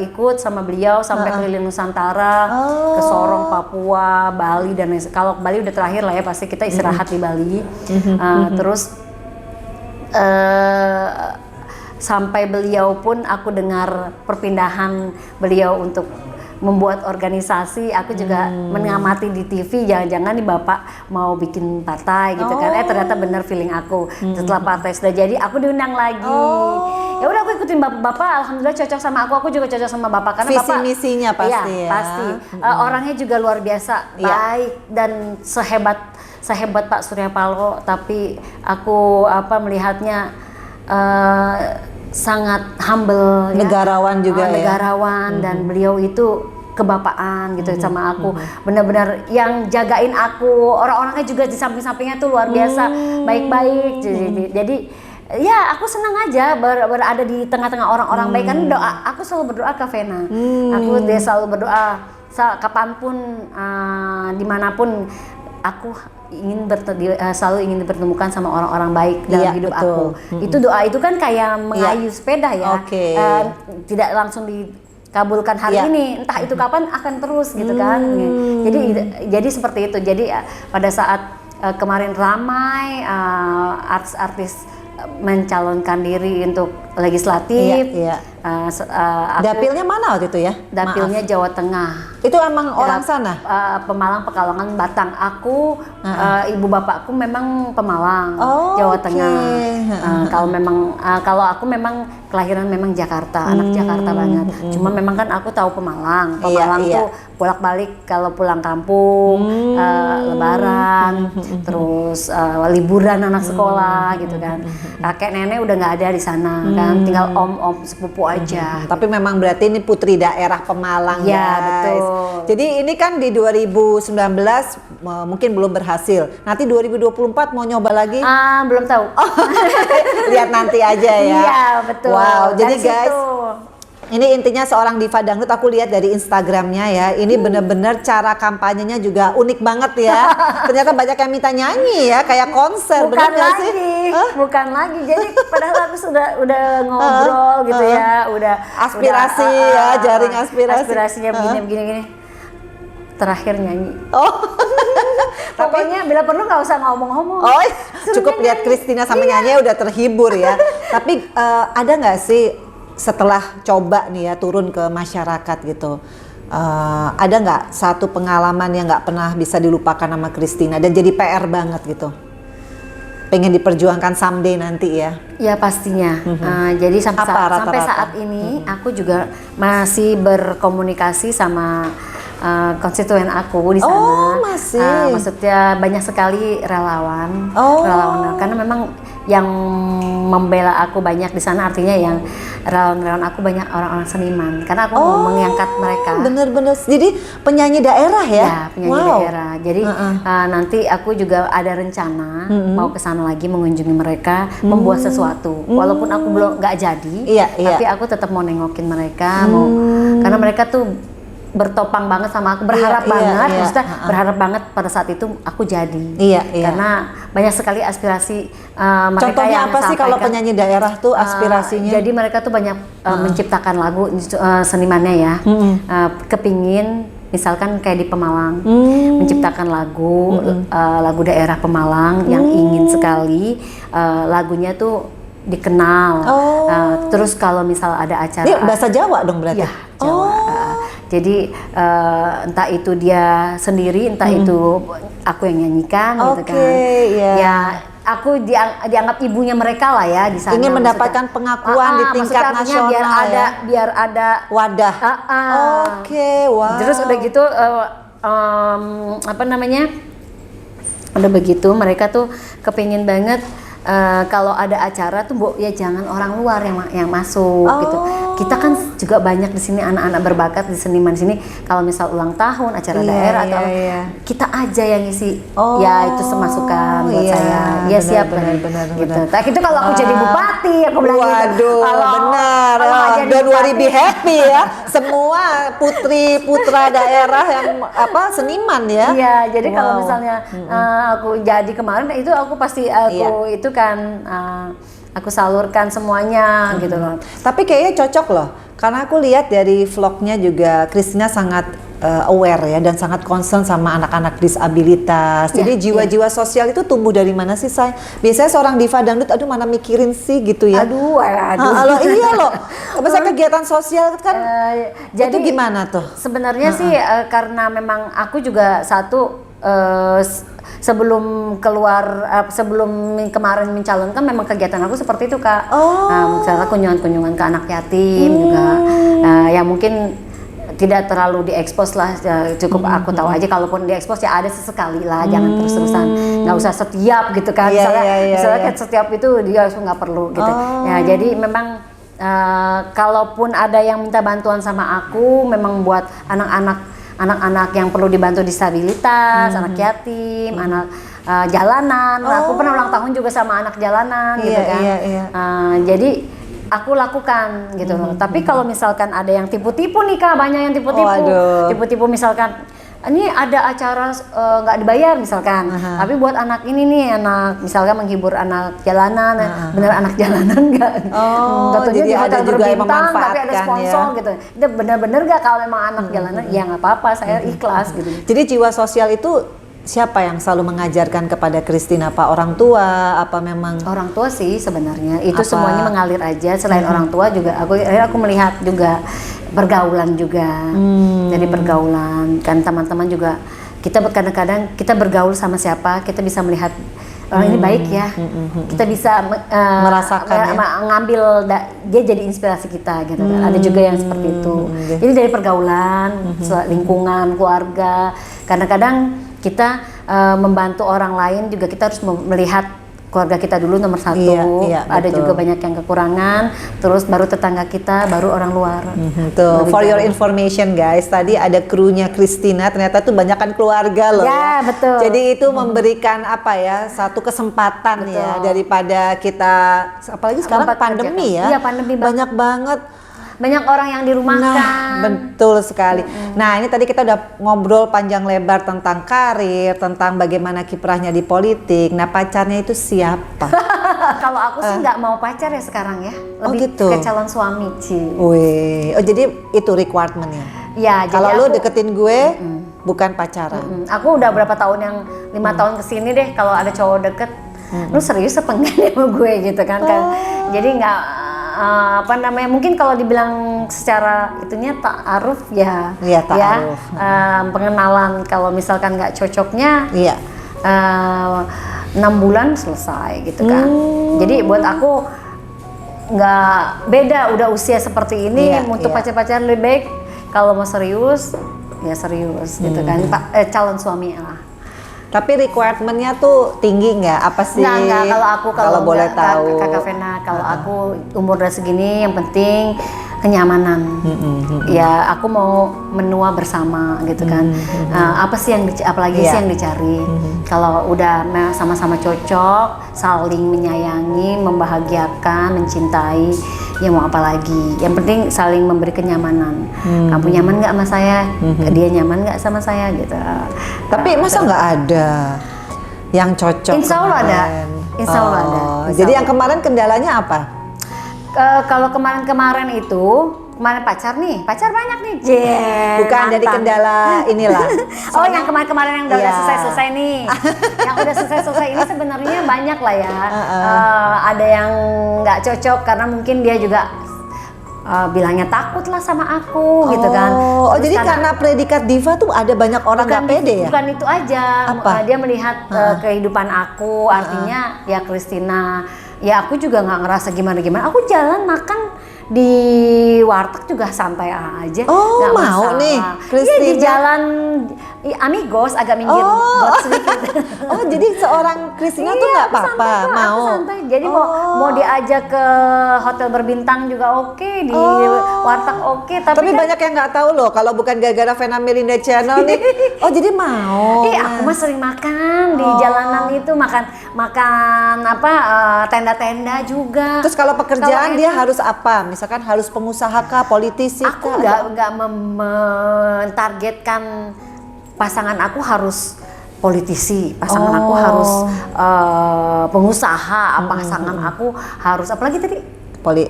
ikut sama beliau sampai keliling Nusantara, ke Sorong, Papua, Bali dan kalau Bali udah terakhir lah ya, pasti kita istirahat di Bali. Terus sampai beliau pun aku dengar perpindahan beliau untuk membuat organisasi, aku juga mengamati di TV, jangan-jangan nih Bapak mau bikin partai gitu kan. Ternyata bener feeling aku. Setelah partai sudah jadi, aku diundang lagi. Ya udah aku ikutin Bapak, alhamdulillah cocok sama aku juga cocok sama Bapak karena Visi Bapak misinya pasti iya, ya. pasti. Orangnya juga luar biasa, baik dan sehebat Pak Surya Paloh, tapi aku melihatnya sangat humble, negarawan juga ya. Negarawan dan beliau itu kebapaan gitu sama aku, benar-benar yang jagain aku. Orang-orangnya juga di samping-sampingnya tuh luar biasa baik-baik. Jadi ya aku senang aja berada di tengah-tengah orang-orang baik. Kan aku selalu berdoa ke Vena. Aku selalu berdoa kapanpun, dimanapun aku selalu ingin dipertemukan sama orang-orang baik dalam hidup aku. Itu doa itu kan kayak mengayuh sepeda ya. Oke. Tidak langsung kabulkan hari ini, entah itu kapan akan terus gitu kan. Jadi seperti itu. Jadi pada saat kemarin ramai artis-artis mencalonkan diri untuk legislatif. Dapilnya mana waktu itu ya? Dapilnya Jawa Tengah. Itu emang orang sana? Pemalang, Pekalongan, Batang. Aku, ibu bapakku memang Pemalang, Jawa Oke. Tengah. Kalau aku memang kelahiran memang Jakarta, anak Jakarta banget. Cuma memang kan aku tahu Pemalang. Pemalang tuh bolak-balik kalau pulang kampung, Lebaran, terus liburan anak sekolah gitu kan. Kakek nenek udah nggak ada di sana kan, tinggal om-om sepupu aja. Tapi memang berarti ini putri daerah Pemalang, ya, guys. Betul. Jadi ini kan di 2019 mungkin belum berhasil. Nanti 2024 mau nyoba lagi? Belum tahu. Lihat nanti aja ya. Iya, betul. Wow, jadi Dari guys, situ. ini intinya seorang diva dangdut, aku lihat dari Instagramnya ya. Ini bener-bener cara kampanyenya juga unik banget ya. Ternyata banyak yang minta nyanyi ya, kayak konser. Bukan bener gak sih? lagi, bukan lagi. Jadi padahal aku udah ngobrol gitu ya, udah aspirasi ya, jaring aspirasi. Aspirasinya begini. Terakhir nyanyi. Tapi Pokoknya bila perlu nggak usah ngomong-ngomong. Cukup lihat Christina sama nyanyi udah terhibur ya. Tapi ada nggak sih setelah coba nih ya turun ke masyarakat gitu, ada nggak satu pengalaman yang nggak pernah bisa dilupakan sama Christina dan jadi PR banget gitu? Pengen diperjuangkan someday nanti ya? Ya pastinya. Jadi sampai saat ini aku juga masih berkomunikasi sama konstituen aku di sana. Oh, masih. Maksudnya banyak sekali relawan, karena memang yang membela aku banyak di sana, artinya yang relawan aku banyak orang-orang seniman, karena aku mau mengangkat mereka. Bener-bener. Jadi penyanyi daerah ya? Ya, penyanyi daerah. Jadi nanti aku juga ada rencana mau ke sana lagi mengunjungi mereka, membuat sesuatu. Walaupun aku belum nggak jadi, tapi aku tetap mau nengokin mereka, karena mereka tuh bertopang banget sama aku, berharap banget, maksudnya berharap banget pada saat itu aku jadi. Karena banyak sekali aspirasi mereka. Contohnya yang apa sih kalau penyanyi daerah tuh aspirasinya? Jadi mereka tuh banyak menciptakan lagu, senimannya ya, kepingin misalkan kayak di Pemalang menciptakan lagu lagu daerah Pemalang yang ingin sekali lagunya tuh dikenal. Terus kalau misal ada acara, ini bahasa Jawa dong berarti? Ya, Jawa. Jadi entah itu dia sendiri, entah itu aku yang nyanyikan gitu kan. Ya aku dianggap ibunya mereka lah ya di sana. Ingin mendapatkan pengakuan di tingkat nasional biar ada wadah. Wow. Terus udah gitu udah begitu mereka tuh kepingin banget kalau ada acara tuh Bu, ya jangan orang luar yang masuk gitu. Kita kan juga banyak di sini anak-anak berbakat di seniman di sini. Kalau misal ulang tahun, acara daerah atau kita aja yang ngisi. Ya itu semasukan buat saya. Ya siap benar. Gitu. Nah, itu kalau aku jadi bupati, aku bilang gitu. Benar. Don't worry, be happy ya. Semua putra daerah yang seniman ya. Iya, jadi kalau misalnya aku jadi kemarin itu aku pasti itu kan aku salurkan semuanya gitu loh. Tapi kayaknya cocok loh, karena aku lihat dari vlognya juga Christina sangat aware ya dan sangat concern sama anak-anak disabilitas. Jadi jiwa-jiwa sosial itu tumbuh dari mana sih, Say? Biasanya seorang diva dangdut, aduh mana mikirin sih gitu ya. Aduh. Iya loh. Masa kegiatan sosial kan jadi itu gimana tuh? Sebenarnya sih karena memang aku juga sebelum kemarin mencalonkan memang kegiatan aku seperti itu Kak. Misalnya kunjungan ke anak yatim juga, yang mungkin tidak terlalu diekspos lah, cukup aku tahu aja, kalaupun diekspos ya ada sesekali lah, jangan terus-terusan, nggak usah setiap gitu kan. Misalnya kayak setiap itu dia nggak perlu gitu. Ya jadi memang kalaupun ada yang minta bantuan sama aku, memang buat anak-anak yang perlu dibantu disabilitas, anak yatim, anak jalanan. Aku pernah ulang tahun juga sama anak jalanan gitu kan. Jadi aku lakukan gitu loh. Tapi kalau misalkan ada yang tipu-tipu nih Kak, banyak yang tipu-tipu. Tipu-tipu misalkan ini ada acara nggak dibayar misalkan, tapi buat anak ini nih, anak misalkan menghibur anak jalanan, bener anak jalanan nggak? Nggak tahu jadi di hotel ada juga yang berbintang, tapi ada memanfaatkan sponsor gitu. Itu bener-bener nggak kalau memang anak jalanan, ya nggak apa-apa, saya ikhlas gitu. Jadi jiwa sosial itu siapa yang selalu mengajarkan kepada Christine? Apa orang tua? Apa memang Orang tua sih sebenarnya itu Apa? semuanya mengalir aja. Selain orang tua juga aku melihat juga pergaulan juga. Dari pergaulan kan teman-teman juga kita kadang-kadang kita bergaul sama siapa kita bisa melihat orang ini baik ya. Kita bisa Merasakan ya? ngambil dia jadi inspirasi kita gitu. Ada juga yang seperti itu. Jadi dari pergaulan, lingkungan, keluarga. Kadang-kadang kita membantu orang lain juga kita harus melihat keluarga kita dulu nomor satu. Iya, Ada betul. juga banyak yang kekurangan, terus baru tetangga kita, baru orang luar. Tuh, Lebih for your jauh. information guys, tadi ada krunya Christina, ternyata tuh banyakkan keluarga loh Ya, betul. Jadi itu memberikan apa ya, satu kesempatan ya daripada kita, apalagi sekarang Tempat pandemi kerja. ya. Iya, pandemi banget. banyak banget. Banyak orang yang dirumahkan. Nah, betul sekali. Nah, ini tadi kita udah ngobrol panjang lebar tentang karir, tentang bagaimana kiprahnya di politik. Nah, pacarnya itu siapa? Kalau aku sih nggak mau pacar ya sekarang ya, Oh, lebih gitu. ke calon suami sih. Wih, oh jadi itu requirementnya. Ya, jadi Kalau lu aku- deketin gue, bukan pacaran. Aku udah berapa tahun yang 5 tahun kesini deh kalau ada cowok deket, lu serius apa enggak nih sama gue gitu kan? Jadi nggak apa namanya, mungkin kalau dibilang secara itunya ta'aruf ya, Iya, ta'aruf. pengenalan. Kalau misalkan nggak cocoknya, Iya. 6 bulan selesai gitu kan. Jadi buat aku nggak beda, udah usia seperti ini Iya, untuk iya. pacar-pacaran lebih baik kalau mau serius ya serius gitu kan. Calon suami lah. Tapi requirementnya tuh tinggi nggak? Apa sih? Enggak, kalau aku kalau boleh enggak, tahu. Kakak Vena, kalau aku umur udah segini yang penting kenyamanan. Ya aku mau menua bersama gitu kan. Apa sih yang apalagi sih Iya. yang dicari? Kalau udah sama-sama cocok, saling menyayangi, membahagiakan, mencintai, ya mau apa lagi? Yang penting saling memberi kenyamanan. Kamu nyaman nggak sama saya? Dia nyaman nggak sama saya gitu. Tapi masa nggak ada yang cocok? Insya Allah ada. kemarin? Insya Allah ada. Oh, Insya jadi Allah. yang kemarin kendalanya apa? Kalau kemarin itu kemarin pacar nih, pacar banyak nih. Bukan jadi kendala inilah. Oh, yang kemarin-kemarin yang udah Iya. selesai nih. Yang udah selesai ini sebenarnya banyak lah ya. Ada yang nggak cocok karena mungkin dia juga bilangnya takut lah sama aku gitu kan. Oh, Terus jadi karena predikat diva tuh ada banyak orang nggak pede ya? Bukan itu aja. Apa? Dia melihat kehidupan aku, artinya ya Christina. Ya aku juga nggak ngerasa gimana-gimana. Aku jalan makan di warteg juga santai aja. Oh, nggak mau masalah. nih, Iya, di Christina. jalan Amigos agak minggir got sedikit. Oh, jadi seorang Christina tuh nggak Aku apa-apa, santai kok, mau? aku santai. Jadi mau diajak ke hotel berbintang juga oke, di warteg oke. Tapi kan, banyak yang nggak tahu loh, kalau bukan gara-gara Vena Melinda Channel nih. Oh, jadi mau? aku mah sering makan di jalanan itu, makan apa tenda-tenda juga. Terus kalau pekerjaan Kalau dia enak, harus apa? Misalkan harus pengusaha kah, politisi aku kah? nggak mentargetkan pasangan aku harus politisi, pasangan aku harus pengusaha, pasangan aku harus apalagi tadi.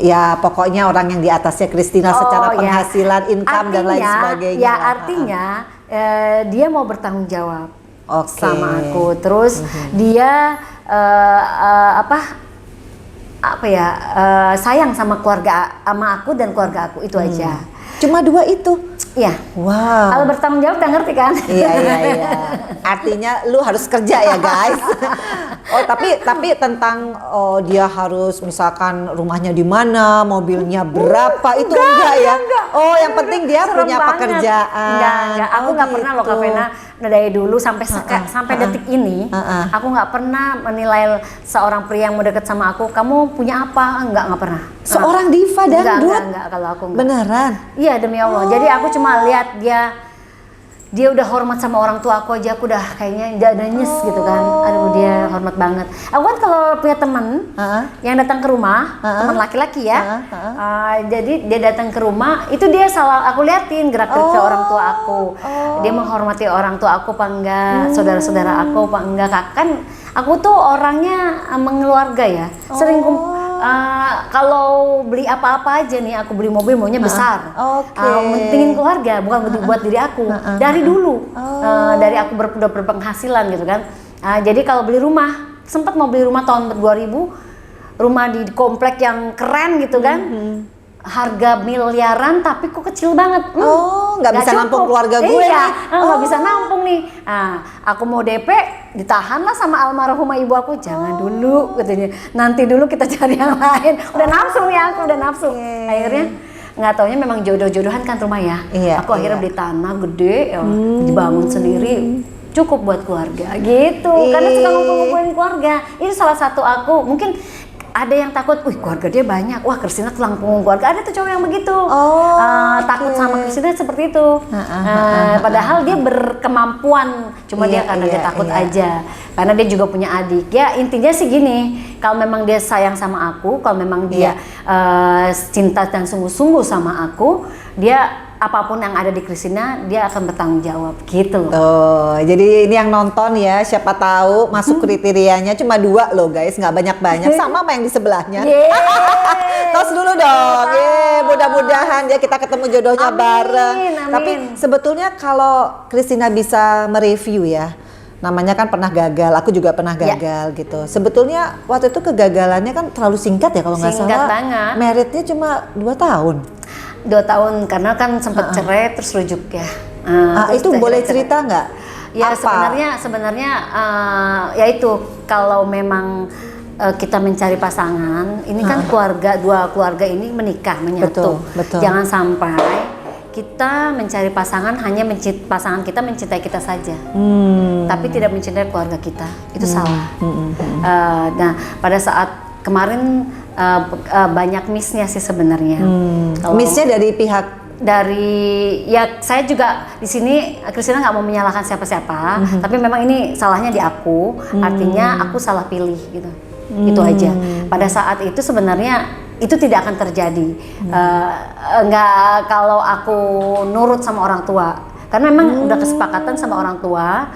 Ya pokoknya orang yang di atasnya Christina secara ya. penghasilan, income dan lain sebagainya. Ya artinya dia mau bertanggung jawab Oke. sama aku. Terus dia sayang sama keluarga, sama aku dan keluarga aku, itu aja. Cuma 2 itu. Iya. Wow. Kalau bertanggung jawab udah ngerti kan? Iya. Artinya lu harus kerja ya guys. Oh tapi tentang dia harus misalkan rumahnya di mana, mobilnya berapa, itu enggak ya? Oh yang penting dia Serem punya banget. pekerjaan. Enggak. Aku nggak pernah loh Kak gitu. Vena, dari dulu sampai detik ini, aku nggak pernah menilai seorang pria yang mau deket sama aku, kamu punya apa? Nggak pernah. Seorang diva dangdut. Enggak, kalau aku enggak. Beneran? Iya demi Allah. Jadi aku cuma lihat dia dia udah hormat sama orang tua aku aja, aku udah kayaknya udah nyes gitu kan. Aduh, dia hormat banget. Aku kan kalau punya temen yang datang ke rumah, teman laki-laki ya, jadi dia datang ke rumah, itu dia aku liatin gerak-gerik ke orang tua aku. Dia menghormati orang tua aku apa enggak, saudara-saudara aku apa enggak. Kan aku tuh orangnya mengeluarga ya, sering kalau beli apa-apa aja nih, aku beli mobil maunya besar, mentingin keluarga, bukan buat diri aku. Dari dulu, dari aku udah berpenghasilan gitu kan. Jadi kalau beli rumah, sempat mau beli rumah tahun 2000, rumah di komplek yang keren gitu kan. Harga miliaran tapi kok kecil banget. Nggak bisa nampung keluarga gue nih. Nggak bisa nampung nih. Aku mau DP, ditahan lah sama almarhumah ibu aku. Jangan dulu katanya. Nanti dulu kita cari yang lain. Udah nafsu nih aku, udah nafsu. Akhirnya nggak taunya memang jodoh-jodohan kan rumah ya. Aku akhirnya beli tanah gede, dibangun sendiri. Cukup buat keluarga gitu. Karena suka ngumpul-ngumpulin keluarga. Itu salah satu aku. Mungkin ada yang takut, keluarga dia banyak, wah Christina tulang punggung keluarga. Ada tuh cowok yang begitu, takut sama Christina seperti itu. Padahal dia berkemampuan, cuma dia karena dia takut aja. Karena dia juga punya adik. Ya intinya sih gini, kalau memang dia sayang sama aku, kalau memang dia cinta dan sungguh-sungguh sama aku, dia apapun yang ada di Christina, dia akan bertanggung jawab gitu loh. Jadi ini yang nonton ya, siapa tahu masuk kriterianya cuma 2 loh guys, nggak banyak-banyak, sama yang di sebelahnya. Tos dulu dong, mudah-mudahan ya kita ketemu jodohnya bareng. Tapi sebetulnya kalau Christina bisa mereview ya, namanya kan pernah gagal, aku juga pernah gagal gitu. Sebetulnya waktu itu kegagalannya kan terlalu singkat ya kalau nggak salah. Singkat banget. Meritnya cuma 2 tahun. 2 tahun karena kan sempat cerai terus rujuk ya. Itu boleh cerita nggak? Ya sebenarnya ya itu kalau memang kita mencari pasangan, ini kan dua keluarga ini menikah menyatu. Betul. Jangan sampai kita mencari pasangan hanya pasangan kita mencintai kita saja, tapi tidak mencintai keluarga kita. Itu salah. Nah pada saat kemarin banyak miss-nya sih sebenarnya. Miss-nya dari pihak ya saya juga di sini Christina nggak mau menyalahkan siapa-siapa, tapi memang ini salahnya di aku. Artinya aku salah pilih gitu. Itu aja. Pada saat itu sebenarnya itu tidak akan terjadi. Nggak kalau aku nurut sama orang tua. Karena memang udah kesepakatan sama orang tua,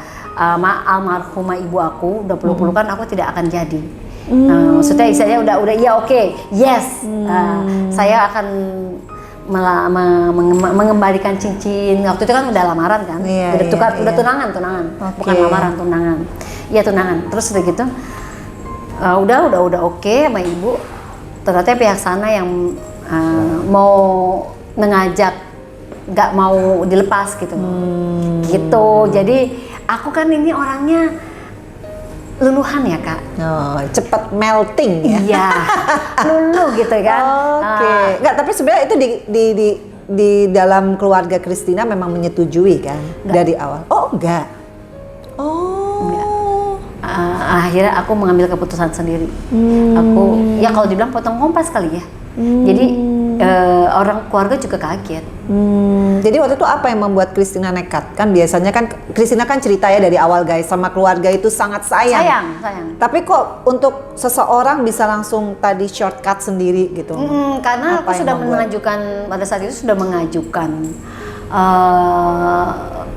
almarhumah ibu aku udah peluk-pelukan, aku tidak akan jadi. Maksudnya istilahnya udah iya oke, yes, saya akan mengembalikan cincin. Waktu itu kan udah lamaran kan, udah tunangan, bukan lamaran, tunangan. Iya tunangan. Terus udah gitu, udah oke sama ibu. Ternyata pihak sana yang mau mengajak, nggak mau dilepas gitu. Gitu. Jadi aku kan ini orangnya luluhan ya kak, cepet melting ya. Iya, luluh gitu kan. Nggak, tapi sebenarnya itu di dalam keluarga Christina memang menyetujui kan dari awal. Enggak. Enggak. Akhirnya aku mengambil keputusan sendiri. Aku ya kalau dibilang potong kompas kali ya. Jadi orang keluarga juga kaget. Jadi waktu itu apa yang membuat Christina nekat? Kan biasanya kan Christina kan cerita ya dari awal guys, sama keluarga itu sangat sayang. Tapi kok untuk seseorang bisa langsung tadi shortcut sendiri gitu? Karena aku sudah mengajukan, pada saat itu sudah mengajukan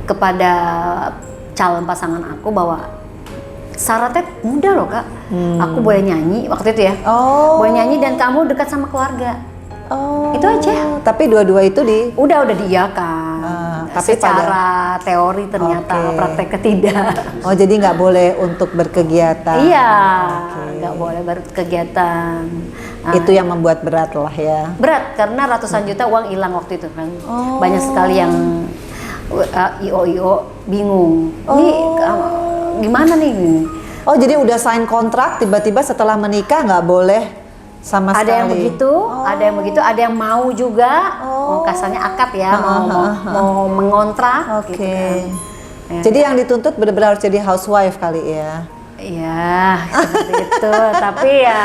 kepada calon pasangan aku bahwa syaratnya mudah loh kak. Aku boleh nyanyi waktu itu ya. Boleh nyanyi dan kamu dekat sama keluarga. Itu aja. Tapi dua-dua itu udah diiyakan. Tapi secara teori ternyata prakteknya tidak. Jadi nggak boleh untuk berkegiatan. Iya, nggak boleh berkegiatan. Itu yang membuat berat lah ya. Berat karena ratusan juta uang hilang waktu itu kan. Banyak sekali yang IO bingung. Ini gimana nih? Jadi udah sign kontrak, tiba-tiba setelah menikah nggak boleh sama sekali. Ada yang begitu, ada yang mau juga, kasarnya akad ya, mau mengontrak. Gitu kan. Jadi yang dituntut benar-benar harus jadi housewife kali ya. Iya, seperti itu. Tapi ya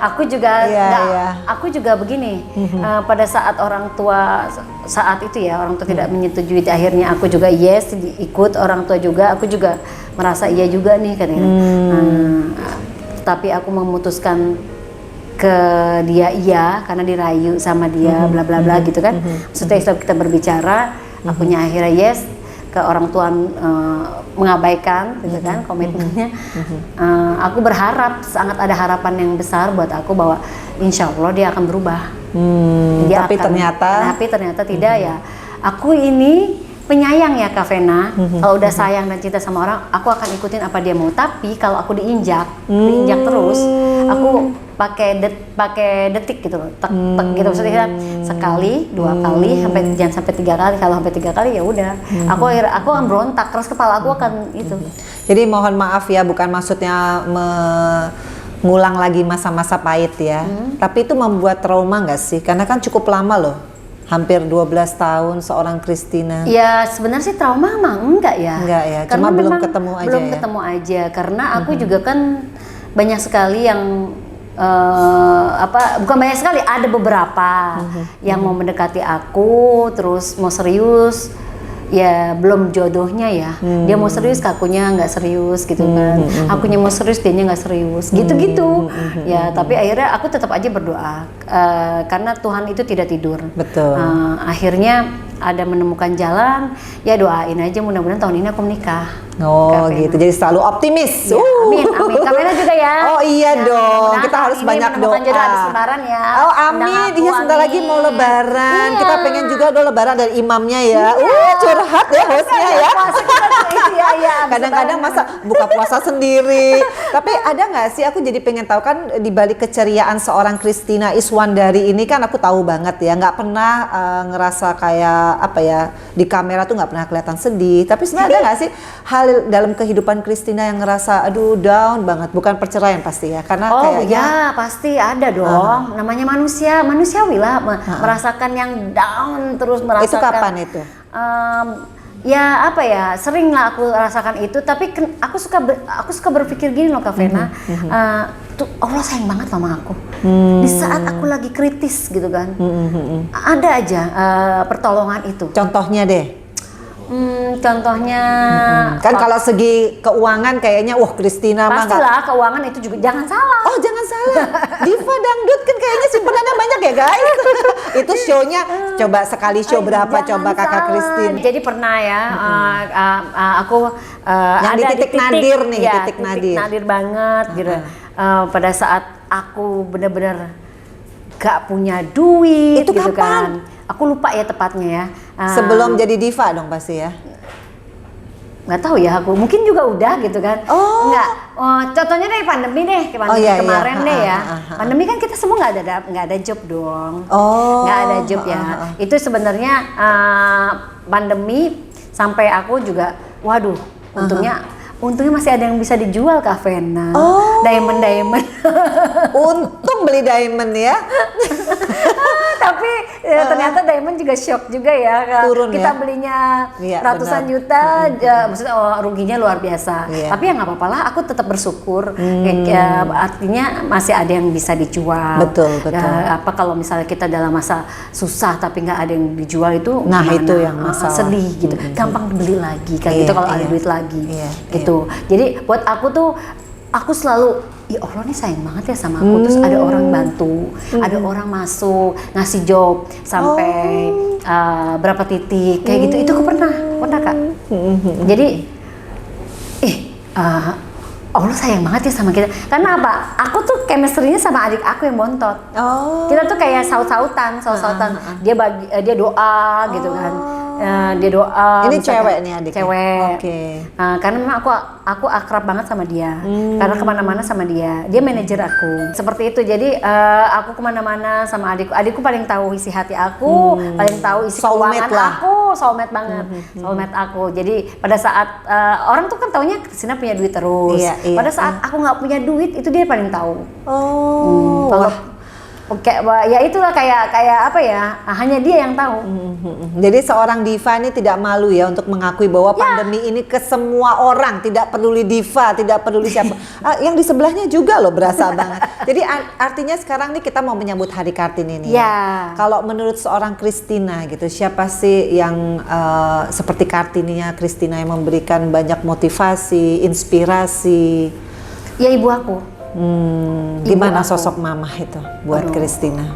aku juga aku juga begini. Pada saat orang tua saat itu ya orang tua tidak menyetujui, akhirnya aku juga yes ikut orang tua juga. Aku juga merasa iya juga nih katanya. Tapi aku memutuskan ke dia iya karena dirayu sama dia bla bla bla gitu kan. Setelah kita berbicara, akunya akhirnya yes, ke orang tua mengabaikan gitu kan komitmennya. Aku berharap, sangat ada harapan yang besar buat aku bahwa insya Allah dia akan berubah. Tapi ternyata tidak ya. Aku ini penyayang ya Kak Vena. Kalau udah sayang dan cinta sama orang, aku akan ikutin apa dia mau. Tapi kalau aku diinjak terus, aku pakai detik gitu loh, tek gitu, maksudnya sekali, 2 kali, jangan sampai 3 kali. Kalau sampai 3 kali ya udah, aku akan berontak, keras kepala aku akan itu. Jadi mohon maaf ya, bukan maksudnya ngulang lagi masa-masa pahit ya, tapi itu membuat trauma nggak sih? Karena kan cukup lama loh, hampir 12 tahun seorang Christina. Ya sebenarnya sih trauma emang enggak ya. Enggak ya, karena cuma belum ketemu aja belum ya. ketemu aja, karena aku juga kan banyak sekali yang bukan banyak sekali, ada beberapa yang mau mendekati aku, terus mau serius, ya belum jodohnya ya. Dia mau serius, akunya nggak serius gitu kan. Akunya mau serius, dianya nggak serius, gitu-gitu. Ya tapi akhirnya aku tetap aja berdoa, karena Tuhan itu tidak tidur. Betul. Akhirnya ada menemukan jalan, ya doain aja mudah-mudahan tahun ini aku menikah. Oh gitu, jadi selalu optimis. Ya, amin, amin. Kamera juga ya. Oh iya ya, dong, kita harus banyak doa. Jodoh habis lebaran ya. Oh amin, iya sebentar lagi mau lebaran. Iya. Kita pengen juga udah lebaran dari imamnya ya. Curhat ya hostnya ya. Kadang-kadang masa buka puasa sendiri. Tapi ada nggak sih, aku jadi pengen tahu kan di balik keceriaan seorang Christina Iswandari ini kan aku tahu banget ya, nggak pernah ngerasa kayak apa ya, di kamera tuh nggak pernah kelihatan sedih. Tapi sebenarnya ada nggak sih hal dalam kehidupan Christina yang ngerasa aduh down banget, bukan perceraian pasti ya, karena kayaknya ya pasti ada dong. Namanya manusiawi lah merasakan yang down, terus merasakan. Itu kapan itu? Ya apa ya, sering lah aku rasakan itu. Tapi aku suka berpikir gini loh Kak Vena, tuh Allah sayang banget sama aku. Di saat aku lagi kritis gitu kan, ada aja pertolongan itu. Contohnya deh. Contohnya kan kalau segi keuangan kayaknya wah Christina mah pastilah keuangan itu juga jangan salah. Oh jangan salah, diva dangdut kan kayaknya simpenannya banyak ya guys. Itu show-nya coba sekali show berapa coba kakak Christine. Jadi pernah ya, aku yang ada di titik nadir nih, ya, titik nadir banget gitu. Pada saat aku benar-benar gak punya duit. Itu gitu kapan? Kan. Aku lupa ya tepatnya ya. Sebelum jadi diva dong pasti ya. Nggak tahu ya aku, mungkin juga udah gitu kan. Enggak, contohnya dari pandemi deh, pandemi kemarin deh ya. Pandemi kan kita semua nggak ada job dong. Nggak ada job ya. Itu sebenarnya pandemi sampai aku juga, waduh, untungnya masih ada yang bisa dijual Kak Vena. Diamond. Untung beli diamond ya. Tapi ternyata diamond juga shock juga ya. Turun kita ya? belinya benar. ratusan juta, maksudnya ruginya luar biasa. Tapi ya nggak apa-apa lah, aku tetap bersyukur. Artinya masih ada yang bisa dijual. Betul. Apa kalau misalnya kita dalam masa susah tapi nggak ada yang dijual itu, nah gimana? itu yang masalah. Sedih gitu. Gampang beli lagi kayak gitu kalau ada duit lagi. Gitu. Jadi buat aku tuh, aku selalu, ya Allah nih sayang banget ya sama aku. Terus ada orang bantu, ada orang masuk ngasih job sampai berapa titik kayak gitu. Itu aku pernah Kak. Jadi Allah sayang banget ya sama kita. Karena apa? Aku tuh chemistry-nya sama adik aku yang bontot. Kita tuh kayak saut-sautan. Dia doa gitu kan. Dia doa. Ini cewek nih adiknya? Cewek. Oke. Karena memang aku akrab banget sama dia. Karena kemana-mana sama dia. Dia manajer aku. Seperti itu. Jadi aku kemana-mana sama adikku. Adikku paling tahu isi hati aku, paling tahu isi keuangan aku. Soulmate banget. Soulmate aku. Jadi pada saat orang tuh kan taunya Christina punya duit terus. Pada saat aku nggak punya duit, itu dia paling tahu. Oke, ya itulah kayak apa ya? Hanya dia yang tahu. Jadi seorang diva ini tidak malu ya untuk mengakui bahwa pandemi ini ke semua orang, tidak peduli diva, tidak peduli siapa. Yang di sebelahnya juga loh berasa banget. Jadi artinya sekarang nih kita mau menyambut Hari Kartini nih. Ya. Kalau menurut seorang Christina gitu, siapa sih yang seperti Kartininya Christina yang memberikan banyak motivasi, inspirasi? Ya ibu aku. Gimana Ibu aku. sosok mama itu buat Christina?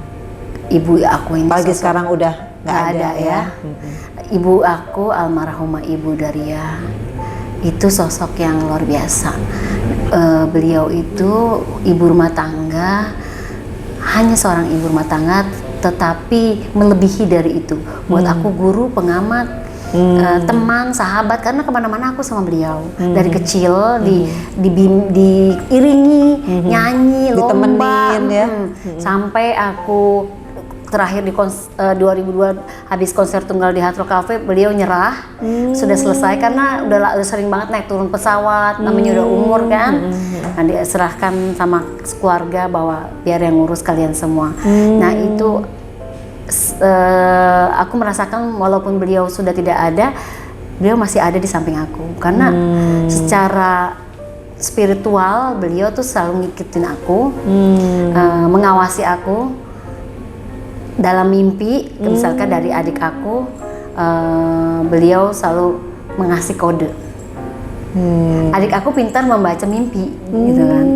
Ibu aku ini Pagi sosok sekarang udah nggak ada ya. Ibu aku almarhumah Ibu Daria itu sosok yang luar biasa. Beliau itu ibu rumah tangga, hanya seorang ibu rumah tangga, tetapi melebihi dari itu. Buat aku guru, pengamat, teman, sahabat, karena kemana-mana aku sama beliau dari kecil diiringi, nyanyi, lomba, ditemenin ya. Sampai aku terakhir di 2002 habis konser tunggal di Hard Rock Cafe, beliau nyerah, sudah selesai karena udah sering banget naik turun pesawat, namanya udah umur kan. Nah, diserahkan sama keluarga bahwa biar yang ngurus kalian semua. Nah itu aku merasakan walaupun beliau sudah tidak ada, beliau masih ada di samping aku karena secara spiritual beliau tuh selalu ngikutin aku, mengawasi aku dalam mimpi. Misalkan dari adik aku, beliau selalu mengasih kode. Adik aku pintar membaca mimpi, gitu kan.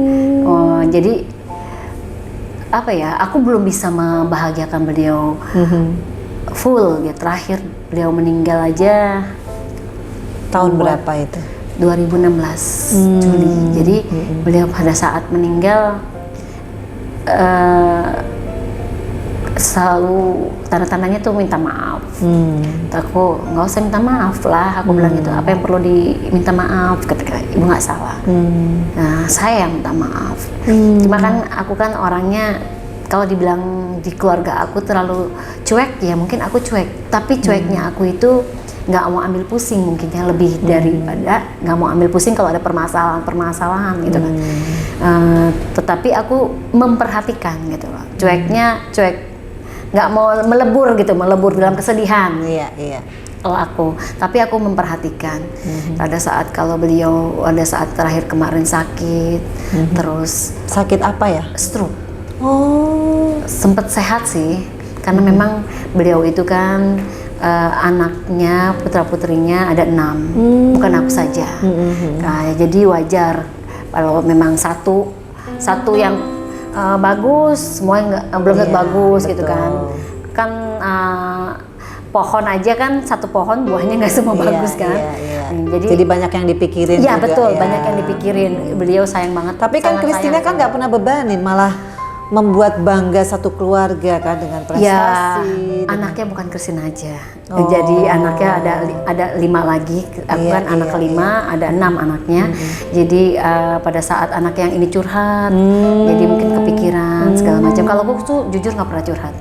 Jadi apa ya, aku belum bisa membahagiakan beliau full gitu. Terakhir beliau meninggal aja Tahun berapa itu? 2016 Juli. Jadi beliau pada saat meninggal selalu tanda-tandanya tuh minta maaf. Aku nggak usah minta maaf lah, aku bilang gitu. Apa yang perlu diminta maaf ketika ibu nggak salah. Nah, saya yang minta maaf. Cuma kan aku kan orangnya kalau dibilang di keluarga aku terlalu cuek, ya mungkin aku cuek. Tapi cueknya aku itu nggak mau ambil pusing, mungkin yang lebih daripada nggak mau ambil pusing kalau ada permasalahan gitu kan. Tetapi aku memperhatikan gitu loh. Cueknya cuek, nggak mau melebur gitu, melebur dalam kesedihan. Iya. Kalau aku, tapi aku memperhatikan. Pada saat kalau beliau, ada saat terakhir kemarin sakit, terus Sakit apa ya? stroke. Oh. Sempet sehat sih, karena memang beliau itu kan anaknya, putra-putrinya ada 6, bukan aku saja. Nah, jadi wajar kalau memang satu yang bagus, semua belum tentu bagus, betul. Gitu kan. Kan pohon aja kan, satu pohon buahnya nggak semua bagus kan. Jadi banyak yang dipikirin. Iya betul, banyak yang dipikirin. Beliau sayang banget. Tapi kan Christina kan nggak pernah bebanin, malah membuat bangga satu keluarga kan dengan prestasi. Ya, anaknya bukan Christina aja. Jadi anaknya ada 5 lagi. Aku kan anak kelima, ada 6 anaknya. Jadi pada saat anak yang ini curhat, jadi mungkin kepikiran segala macam. Kalau aku tuh jujur nggak pernah curhat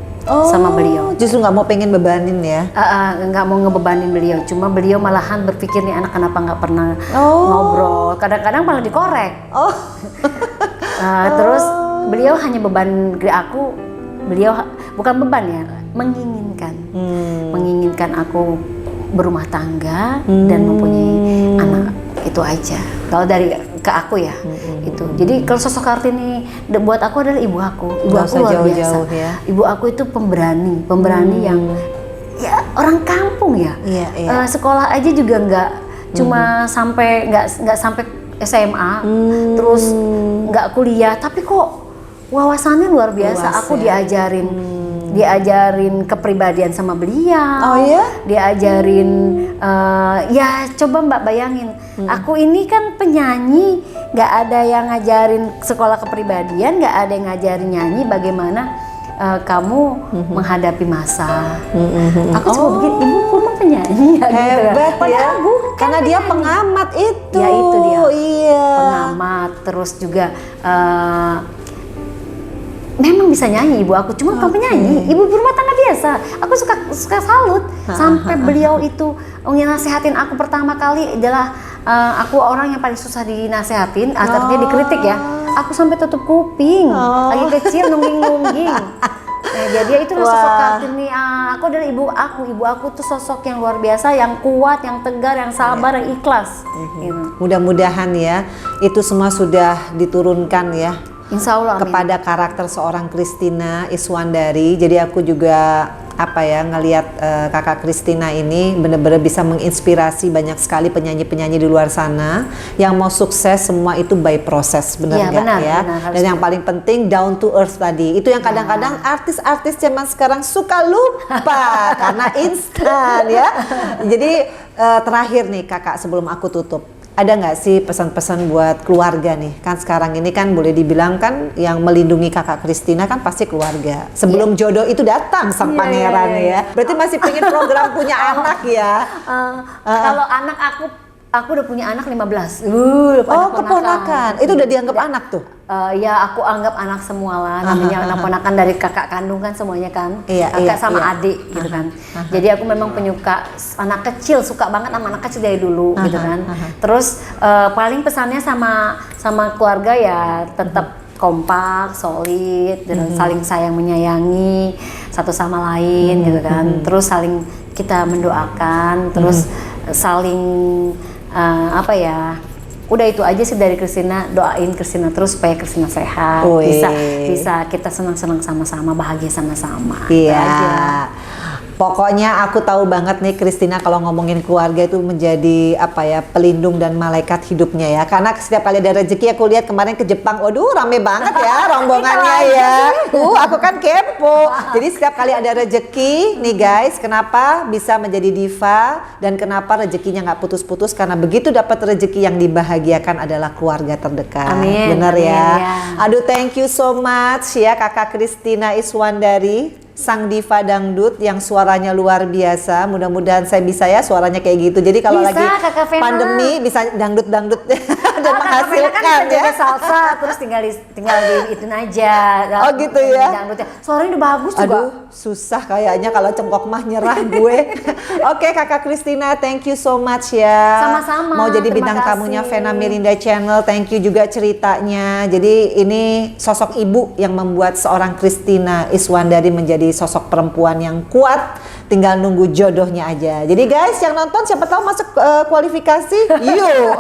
sama beliau. Justru nggak mau pengen bebanin ya? Nggak mau ngebebanin beliau. Cuma beliau malahan berpikir nih anak kenapa nggak pernah ngobrol. Kadang-kadang malah dikorek. Terus beliau hanya beban ke aku, beliau bukan beban ya, menginginkan aku berumah tangga dan mempunyai anak, itu aja. Kalau dari ke aku ya, itu. Jadi kalau sosok Kartini buat aku adalah ibu aku. Ibu aku luar biasa. Ya. Ibu aku itu pemberani yang ya orang kampung ya. Sekolah aja juga nggak cuma sampai nggak sampai SMA, terus nggak kuliah, tapi kok wawasannya luar biasa. Aku diajarin kepribadian sama beliau. Diajarin ya coba Mbak bayangin, aku ini kan penyanyi, nggak ada yang ngajarin sekolah kepribadian, nggak ada yang ngajarin nyanyi bagaimana kamu menghadapi masa. Aku cuma bikin ibu pun penyanyi ya. Hebat gitu. ya. Bukan karena dia pengamat itu. Ya itu dia. Iya. Pengamat, terus juga memang bisa nyanyi ibu aku, cuma bukan penyanyi, ibu rumah tangga biasa. Aku suka salut sampai beliau itu nasihatin aku pertama kali adalah aku orang yang paling susah dinasehatin, artinya dikritik ya. aku sampai tutup kuping. Lagi kecil nungging-nungging. Jadi itu sosok Kartini. Aku adalah ibu aku tuh sosok yang luar biasa, yang kuat, yang tegar, yang sabar, yang ikhlas. Gitu. Mudah-mudahan ya itu semua sudah diturunkan ya. Insya Allah, amin. Kepada karakter seorang Christina Iswandari. Jadi aku juga ngelihat kakak Christina ini benar-benar bisa menginspirasi banyak sekali penyanyi-penyanyi di luar sana yang mau sukses, semua itu by proses, benar nggak ya? Benar, dan yang paling penting down to earth tadi. Itu yang kadang-kadang artis-artis zaman sekarang suka lupa karena instan ya. Jadi terakhir nih kakak sebelum aku tutup. Ada nggak sih pesan-pesan buat keluarga nih? Kan sekarang ini kan boleh dibilang kan yang melindungi kakak Christina kan pasti keluarga. Sebelum jodoh itu datang sang pangeran ya. Berarti masih pengen program punya anak ya? Kalau anak aku udah punya anak 15. Keponakan. Itu udah dianggap anak tuh? Ya aku anggap anak semua lah, namanya anak ponakan dari kakak kandung kan semuanya kan, kakak sama adik gitu kan. Jadi aku memang penyuka anak kecil, suka banget sama anak kecil dari dulu gitu kan. Terus paling pesannya sama keluarga ya tetap kompak, solid, dan saling sayang menyayangi satu sama lain gitu kan. Terus saling kita mendoakan, terus saling udah itu aja sih dari Christina, doain Christina terus supaya Christina sehat, bisa kita senang-senang sama-sama, bahagia sama-sama. Iya. Pokoknya aku tahu banget nih Christina kalau ngomongin keluarga itu menjadi pelindung dan malaikat hidupnya ya. Karena setiap kali ada rezeki aku lihat kemarin ke Jepang, waduh rame banget ya rombongannya ya. Aku kan kepo. Jadi setiap kali ada rezeki nih guys, kenapa bisa menjadi diva dan kenapa rezekinya nggak putus-putus? Karena begitu dapat rezeki yang dibahagiakan adalah keluarga terdekat. Amin. Bener amin, ya. ya. Aduh thank you so much ya kakak Christina Iswandari. Sang diva dangdut yang suaranya luar biasa. Mudah-mudahan saya bisa ya suaranya kayak gitu. Jadi kalau Bisa, lagi Kakak Vena. pandemi bisa dangdut-dangdut dan menghasilkan kan ya. juga salsa, terus tinggal di itu aja. Oh gitu ya. Dangdutnya. Suaranya udah bagus juga. Aduh susah kayaknya kalau cengkok mah nyerah gue. Oke kakak Christina, thank you so much ya. Sama-sama, Mau jadi terima bintang kasih. tamunya Vena Melinda Channel. Thank you juga ceritanya. Jadi ini sosok ibu yang membuat seorang Christina Iswandari menjadi sosok perempuan yang kuat, tinggal nunggu jodohnya aja. Jadi guys yang nonton siapa tahu masuk kualifikasi, yuk.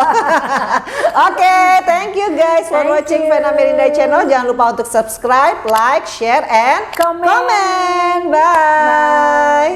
Oke, thank you guys for watching Vena Melinda Channel. Jangan lupa untuk subscribe, like, share, and comment. Bye.